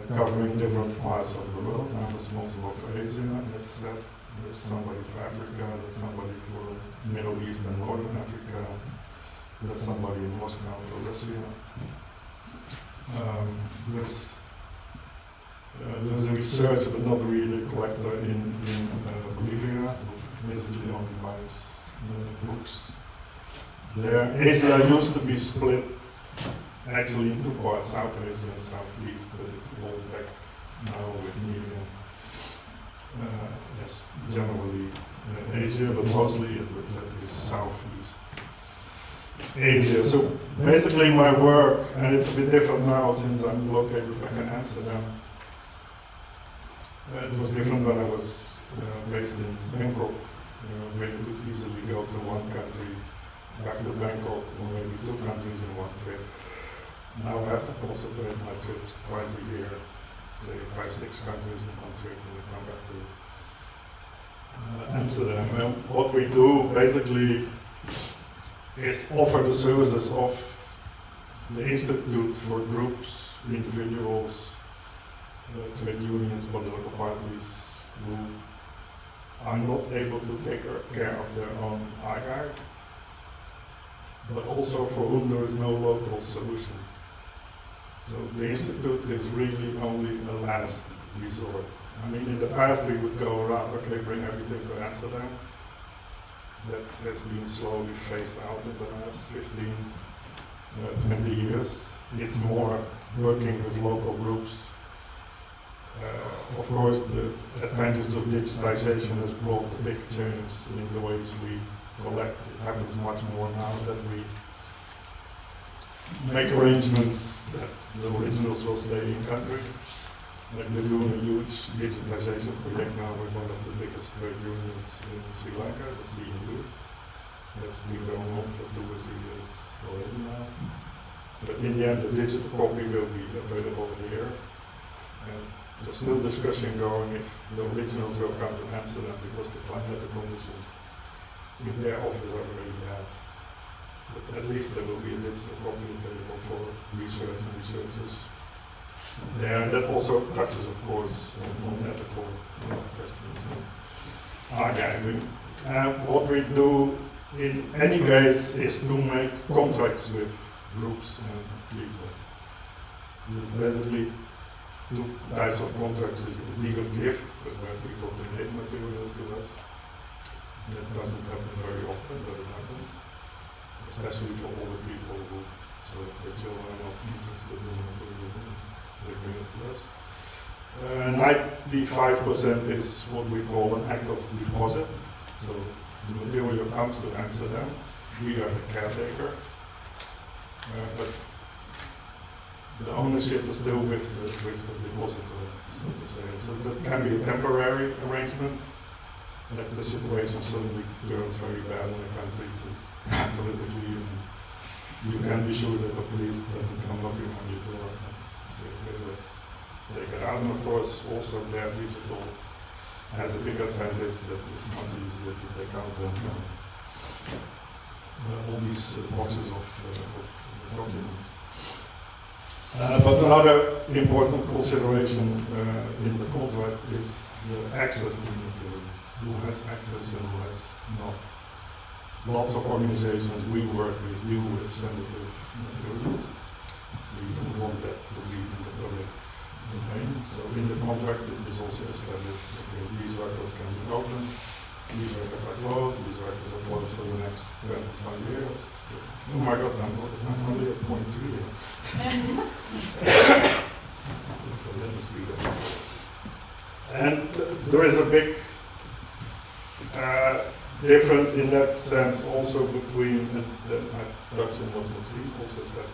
covering different parts of the world. I'm responsible for Asia, as said. There's somebody for Africa, there's somebody for Middle East and Northern Africa, there's somebody in Moscow for Russia. There's a researcher, but not really a collector in Bolivia, who basically only buys books. There, Asia used to be split actually in 2 parts, South Asia and Southeast, but it's all back now with media. Yes, generally Asia, but mostly it is Southeast Asia. So basically my work, and it's a bit different now since I'm located back in Amsterdam. It was different when I was based in Bangkok, where you could easily go to one country, back to Bangkok, or maybe 2 countries in one trip. Now I have to concentrate my trips twice a year, say 5-6 countries in one trip, and we come back to Amsterdam. And what we do basically is offer the services of the Institute for groups, individuals, trade unions, political parties who are not able to take care of their own archive, but also for whom there is no local solution. So the Institute is really only a last resort. I mean, in the past we would go around, okay, bring everything to Amsterdam. That has been slowly phased out in the last 15, 20 years. It's more working with local groups. Of course, the advantage of digitization has brought a big change in the ways we collect. It happens much more now that we make arrangements that the originals will stay in country. Like we're doing a huge digitization project now with one of the biggest trade unions in Sri Lanka, the CNU. That's been going on for 2 or 3 years already now. But in the end, the digital copy will be available here. And there's still discussion going if the originals will come to Amsterdam because the climate conditions in their office are very bad. But at least there will be a digital copy available for research and researchers. There, that also touches, of course, on ethical questions and archiving. What we do in any case is to make contracts with groups and people. There's basically 2 types of contracts. There's a deed of gift, but where people donate material to us. That doesn't happen very often, but it happens. Especially for older people who, so if their children are not interested in the material, they bring it to us. 95% is what we call an act of deposit. So the material comes to Amsterdam, we are the caretaker, but the ownership is still with the depositor, so to say. So that can be a temporary arrangement. If the situation suddenly turns very bad in the country politically, you can be sure that the police doesn't come knocking on your door and say, okay, let's take it out. And of course, also their digital has a big advantage that it's much easier to take out than all these boxes of documents. But another important consideration in the contract is the access to material. Who has access and who has not. Lots of organizations we work with deal with sensitive materials, so you don't want that to be in the public domain. So in the contract it is also established that these records can be opened, these records are closed, these records are closed for the next 25 years. Oh my god, I'm only at point 3 here. So let me see that. And there is a big difference in that sense also between, and then I touched on what Maxim also said,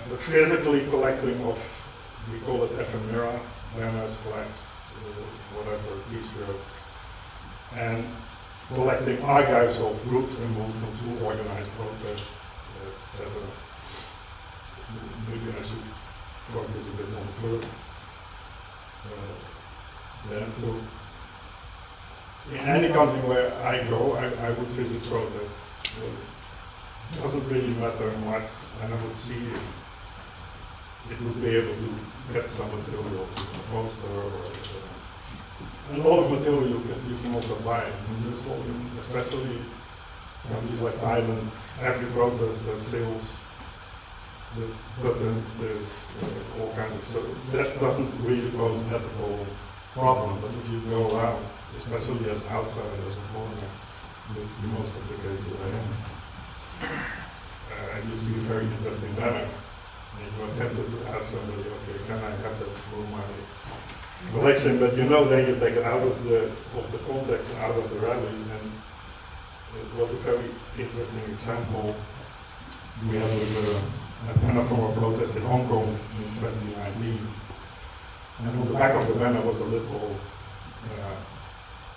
the physically collecting of, we call it ephemera, banners, flags, whatever, t-shirts, and collecting archives of groups and movements who organize protests, etc. Maybe I should focus a bit on the first. Then, so in any country where I go, I would visit protests. So it doesn't really matter much, and I would see if it would be able to get some material, a poster, or a lot of material you can also buy. And this all especially countries like Thailand, every protest there's sales, there's buttons, there's all kinds of. So that doesn't really pose an ethical problem. But if you go out, especially as outsider, as a foreigner, that's most of the cases I am. You see a very interesting banner, and you're tempted to ask somebody, okay, can I have that for my collection? But you know, then you take it out of the context, out of the rally, and it was a very interesting example. We had a banner from a protest in Hong Kong in 2019, and on the back of the banner was a little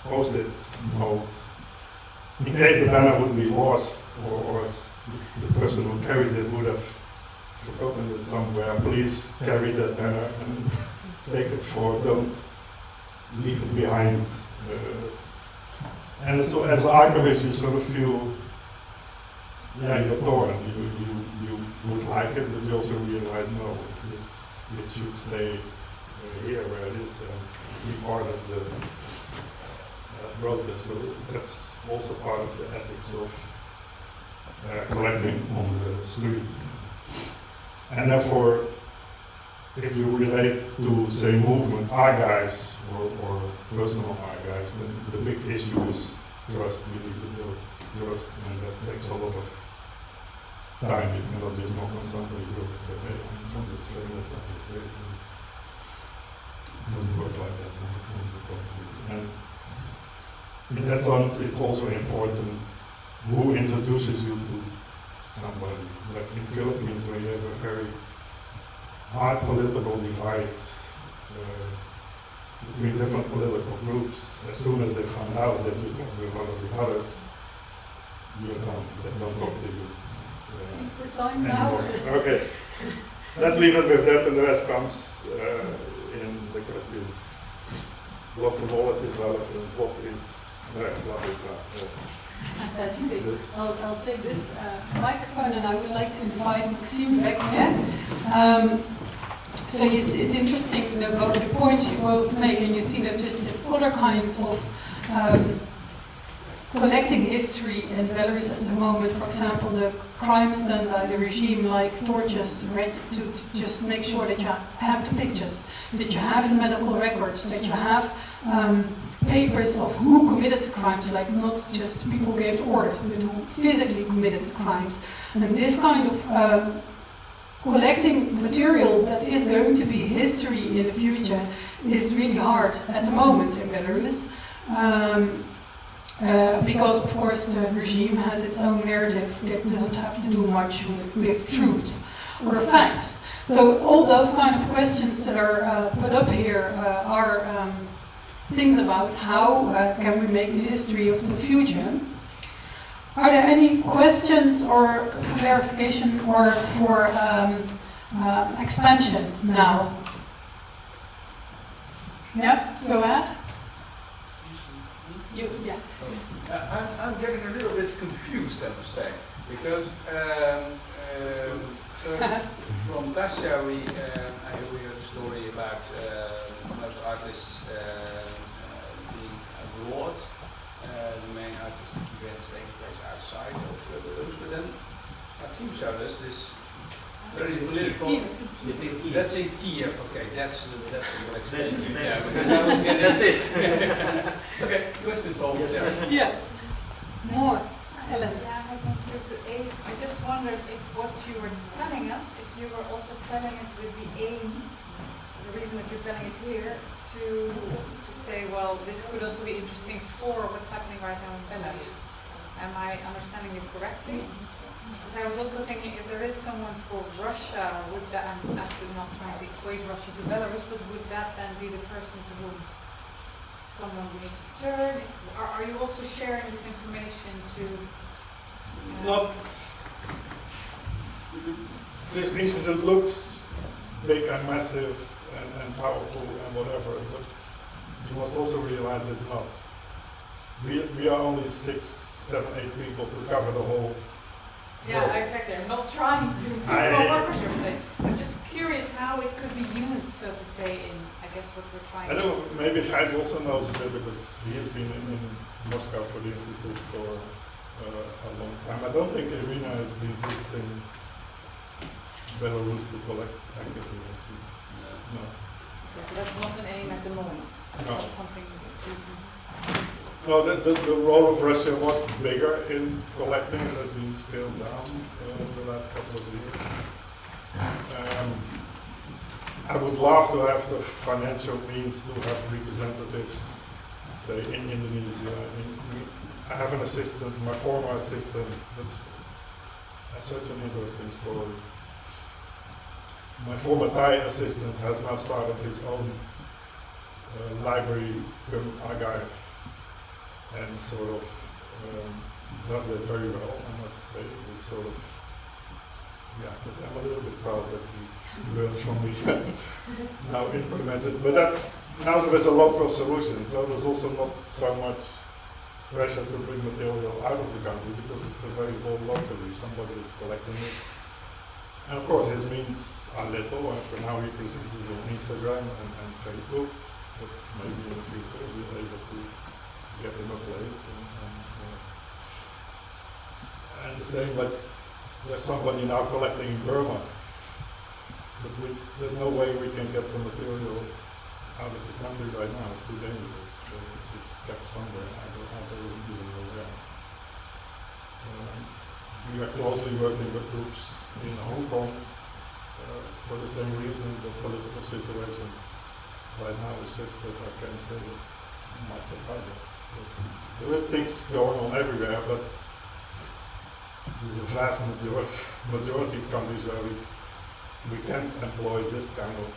post-it note. In case the banner would be lost, or the person who carried it would have forgotten it somewhere, please carry that banner and take it forward, don't leave it behind. And so as an archivist you sort of feel, yeah, you're torn. You would like it, but you also realize, no, it should stay here where it is and be part of the protest. So that's also part of the ethics of collecting on the street. And therefore, if you relate to, say, movement archives or personal archives, then the big issue is trust. You need to build trust, and that takes a lot of time. You cannot just knock on somebody's door and say, hey, I'm from this famous organization. It doesn't work like that in the country. And in that sense, it's also important who introduces you to somebody. Like in Philippines, where you have a very hard political divide between different political groups. As soon as they find out that you talk with one of the others, you're done. They don't talk to you. Secret time now. Okay, let's leave it with that, and the rest comes in the questions. What knowledge is relevant, what is blah, blah, blah. Let's see. I'll take this microphone, and I would like to invite Maxim back here. So it's interesting the points you both make, and you see that there's this other kind of collecting history in Belarus at the moment. For example, the crimes done by the regime, like tortures, to just make sure that you have the pictures, that you have the medical records, that you have papers of who committed the crimes, like not just people who gave orders, but who physically committed the crimes. And this kind of collecting material that is going to be history in the future is really hard at the moment in Belarus. Because of course the regime has its own narrative that doesn't have to do much with truth or facts. So all those kind of questions that are put up here are things about how can we make the history of the future. Are there any questions or clarification or for expansion now? Yeah, go ahead. Yeah. I'm getting a little bit confused, I must say, because from Tasha I heard a story about most artists being abroad. The main artistic events taking place outside of Belarus, but then Maxim showed us this very political. That's in Kiev. Okay, that's a good explanation. Because I was getting that's it. Okay, question solved. Yes, Yeah. More. Ellen. Yeah, to Eve, I just wondered if what you were telling us, if you were also telling it with the aim, the reason that you're telling it here, to say, well, this could also be interesting for what's happening right now in Belarus. Am I understanding you correctly? Because I was also thinking if there is someone for Russia, would that, I'm actually not trying to equate Russia to Belarus, but would that then be the person to whom someone would need to turn? Are you also sharing this information to... Not... This incident looks big and massive and powerful and whatever, but you must also realize it's not. We are only 6, 7, 8 people to cover the whole Yeah, world. exactly. I'm not trying to work on your thing. I'm just curious how it could be used, so to say, in, I guess, what we're trying I to don't know, maybe Gijs also knows a bit because he has been in Moscow for the Institute for a long time. I don't think Irina has been visiting Belarus to collect actively. No. Okay, so that's not an aim at the moment. That's No. not something No, the role of Russia was bigger in collecting. It has been scaled down over the last couple of years. I would love to have the financial means to have representatives, say, in Indonesia. I have an assistant, my former assistant, that's such an interesting story. My former Thai assistant has now started his own library archive and sort of does that very well, I must say. It's sort of, yeah, because I'm a little bit proud that he learns from me now implements it. But now there is a local solution, so there's also not so much pressure to bring material out of the country because it's available locally. Somebody is collecting it. And of course his means are little, and for now he presents it on Instagram and Facebook, but maybe in the future we'll be able to get in a place. And the same, like, there's somebody now collecting in Burma, but there's no way we can get the material out of the country right now. It's too dangerous. So it's kept somewhere. I don't even know where. We are closely working with groups in Hong Kong for the same reason. The political situation right now is such that I can't say much about it. There is things going on everywhere, but there's a vast majority of countries where we can't employ this kind of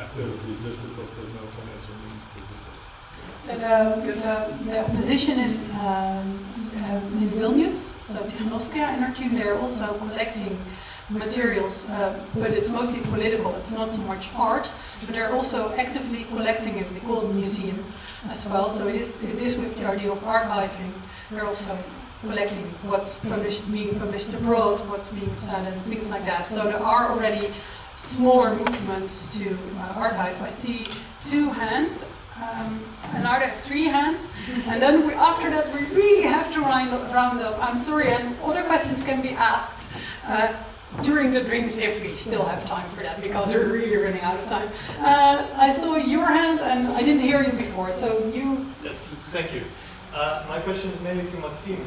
activities just because there's no financial means to do so. The opposition in Vilnius, so Tikhanovskaya and her team, they're also collecting materials, but it's mostly political. It's not so much art, but they're also actively collecting it. They call it a museum as well. So it is with the idea of archiving. They're also collecting what's being published abroad, what's being said, and things like that. So there are already smaller movements to archive. I see 2 hands. And are there 3 hands? And then after that we really have to round up. I'm sorry, and other questions can be asked during the drinks if we still have time for that, because we're really running out of time. I saw your hand and I didn't hear you before, so you... Yes, thank you. My question is mainly to Maxim.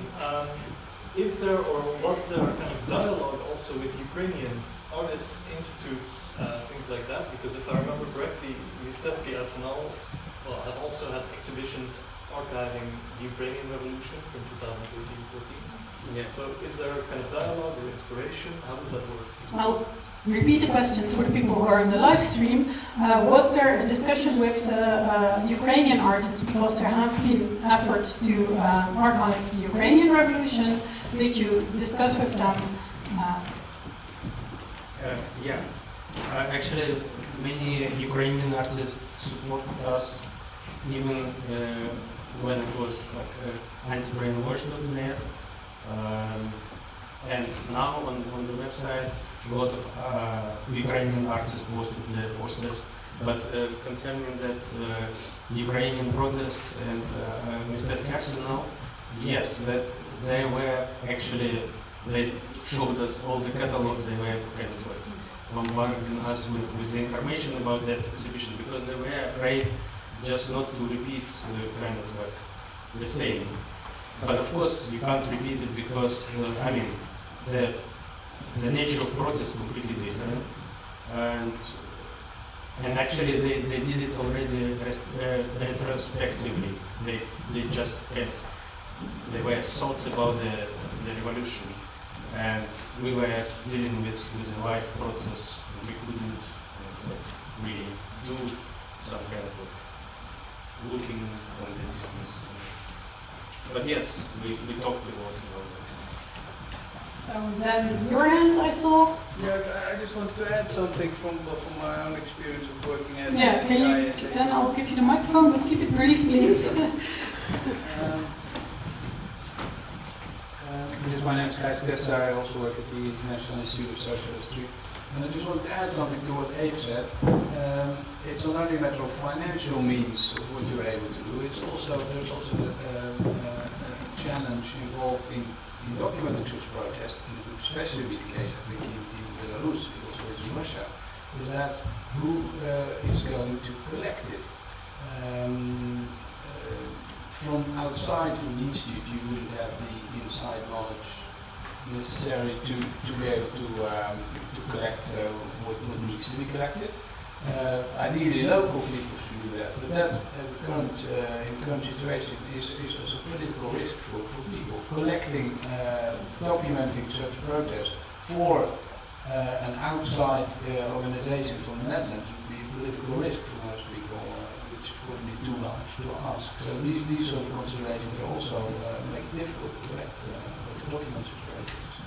Is there or was there a kind of dialogue also with Ukrainian artists, institutes, things like that? Because if I remember correctly, Mistetsky Arsenal have also had exhibitions archiving the Ukrainian Revolution from 2013-14. Yeah. So is there a kind of dialogue or inspiration? How does that work? I'll repeat the question for the people who are on the live stream. Was there a discussion with the Ukrainian artists, because there have been efforts to archive the Ukrainian Revolution? Did you discuss with them? Yeah. Actually, many Ukrainian artists support us even when it was like anti-brainwash.net. And now on the website, a lot of Ukrainian artists posted their posters. But concerning that Ukrainian protests and Mr. Arsenal, yes, that they were actually, they showed us all the catalog, they were kind of like bombarding us with the information about that exhibition because they were afraid just not to repeat kind of like the same. But of course you can't repeat it because, I mean, the nature of protest is completely different. And actually they did it already retrospectively. They just kind of, they were thoughts about the revolution. And we were dealing with a live process. We couldn't really do some kind of looking from the distance. But yes, we talked a lot about that. So then your hand I saw. Yeah, I just wanted to add something from my own experience of working at can you, ISA. then I'll give you the microphone, but keep it brief, please. Because my name is Gijs Tessa, I also work at the International Institute of Social History. And I just wanted to add something to what Abe said. It's not only a matter of financial means of what you're able to do, there's also a challenge involved in documenting such protests, and it would especially be the case, I think, in Belarus, also in Russia, is that who is going to collect it? From outside from the institute, you wouldn't have the inside knowledge necessary to be able to collect what needs to be collected. Ideally, local people should do that, but that in the current situation is also a political risk for people collecting, documenting such protest for an outside organization from the Netherlands would be a political risk for most people, which would be too large to ask. So these sort of considerations are also make it difficult to collect documents of protests.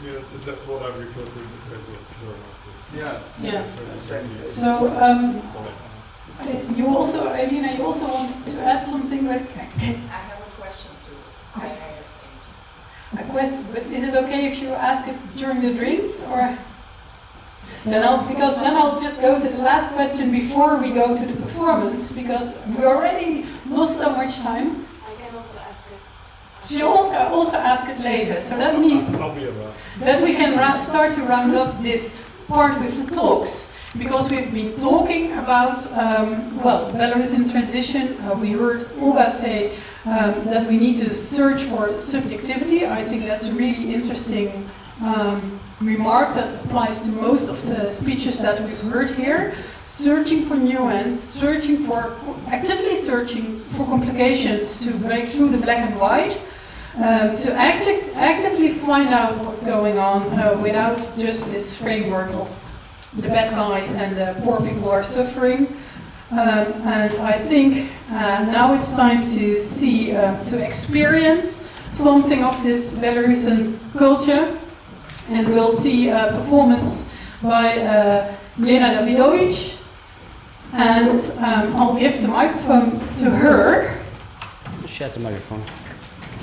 Yeah, that's what I refer to as a journal. Yeah. So you also, Alena, you also wanted to add something. But I have a question to IIS. A question, but is it okay if you ask it during the drinks, or then I'll just go to the last question before we go to the performance, because we already lost so much time. I can also ask it. She also ask it later, so that means that we can start to round up this part with the talks, because we've been talking about Belarus in transition. We heard Olga say that we need to search for subjectivity. I think that's a really interesting remark that applies to most of the speeches that we've heard here. Searching for nuance, actively searching for complications to break through the black and white, to actively find out what's going on without just this framework of the bad guy and the poor people are suffering. And I think now it's time to see, to experience something of this Belarusian culture. And we'll see a performance by Alena Davidovich. And I'll give the microphone to her. She has a microphone.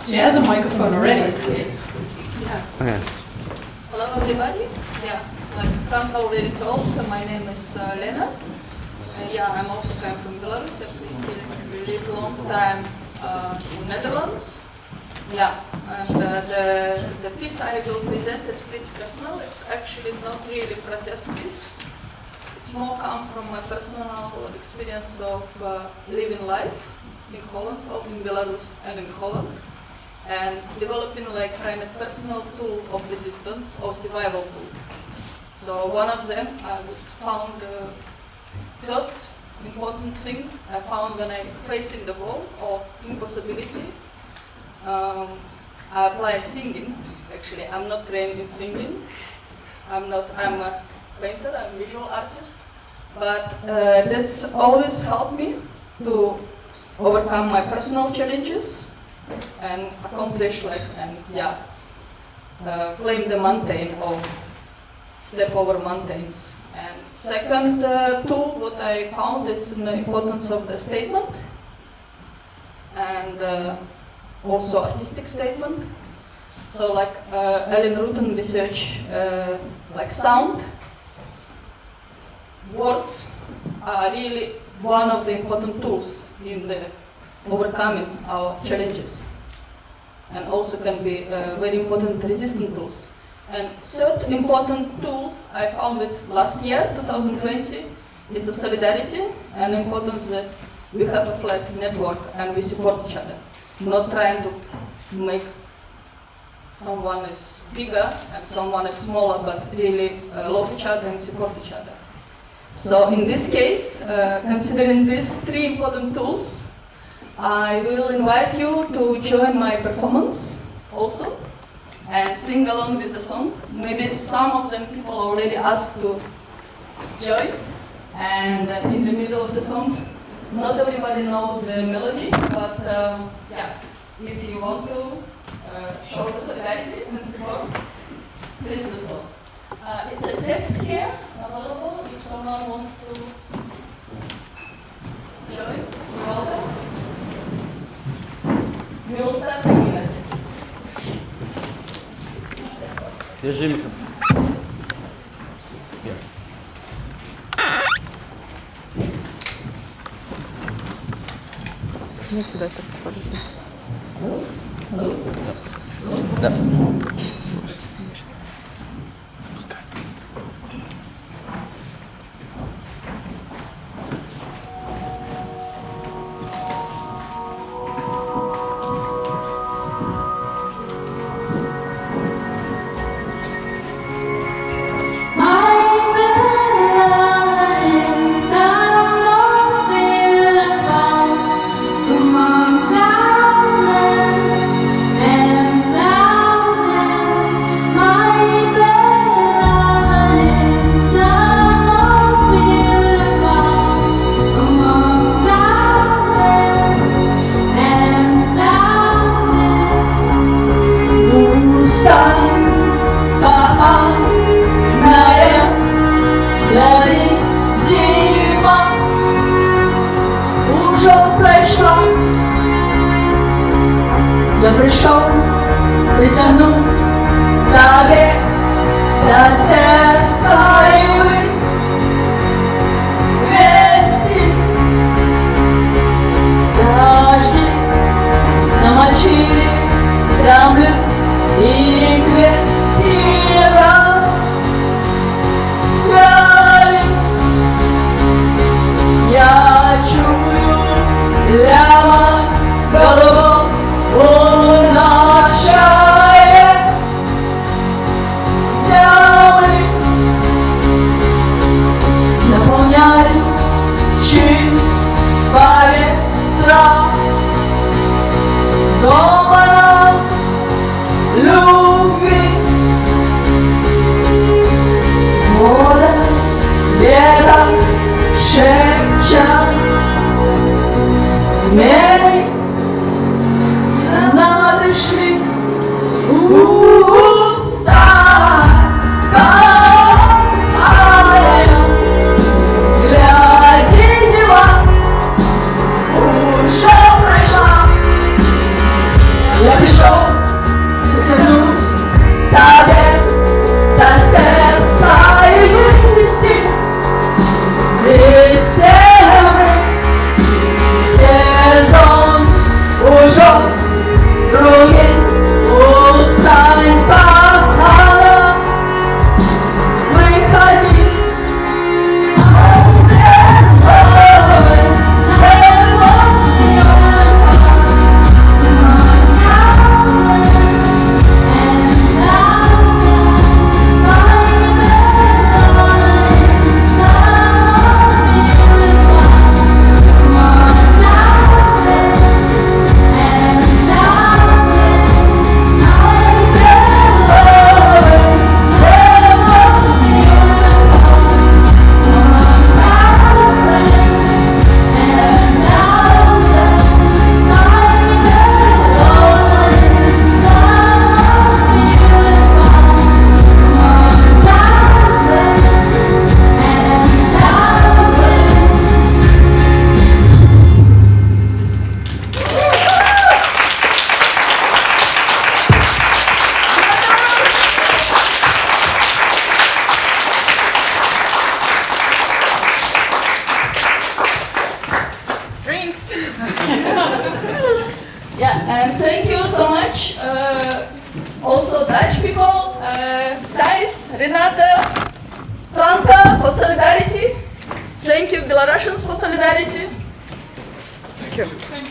She has a microphone already. Yeah. Okay. Hello everybody. Yeah, like Franka already told, my name is Alena. I'm also come from Belarus. I've lived a long time in Netherlands. Yeah, and the piece I will present is pretty personal. It's actually not really protest piece. It's more come from my personal experience of living life in Holland, or in Belarus and in Holland, and developing like kind of personal tool of resistance or survival tool. So one of them I found the first important thing I found when I'm facing the wall or impossibility. I apply singing. Actually, I'm not trained in singing. I'm a painter, I'm a visual artist. But that's always helped me to overcome my personal challenges and accomplish climb the mountain or step over mountains. And second tool, what I found is the importance of the statement. and also artistic statement. So like Rutten research, like sound, words are really one of the important tools in the overcoming our challenges, and also can be very important resistant tools. And third important tool, I found it last year, 2020, is the solidarity and importance that we have a flat network and we support each other. Not trying to make someone is bigger and someone is smaller, but really love each other and support each other. So in this case, considering these three important tools, I will invite you to join my performance also and sing along with the song. Maybe some of them people already asked to join, and in the middle of the song, not everybody knows the melody, but yeah, if you want to show the solidarity and support, please do so. It's a text here available if someone wants to join. You're welcome. We will start in a minute. Держи микрофон. Я сюда это поставлю. Да. Я пришел притянуть тебе до сердца и вы вместе зажги, намочили землю и квертира свяли. Я чую ляма голову уношает земли, наполняющий поветра гомоном любви. Вода ветер шепчет змей. Надышли уста, Алена, гляди, зима уже прошла. Я пришел притянуть тебе до сердца и вывести из темы. Сезон уже другим устанет. And thank you so much. Also Dutch people, Thijs, Renate, Franka for solidarity. Thank you Belarusians for solidarity. Thank you.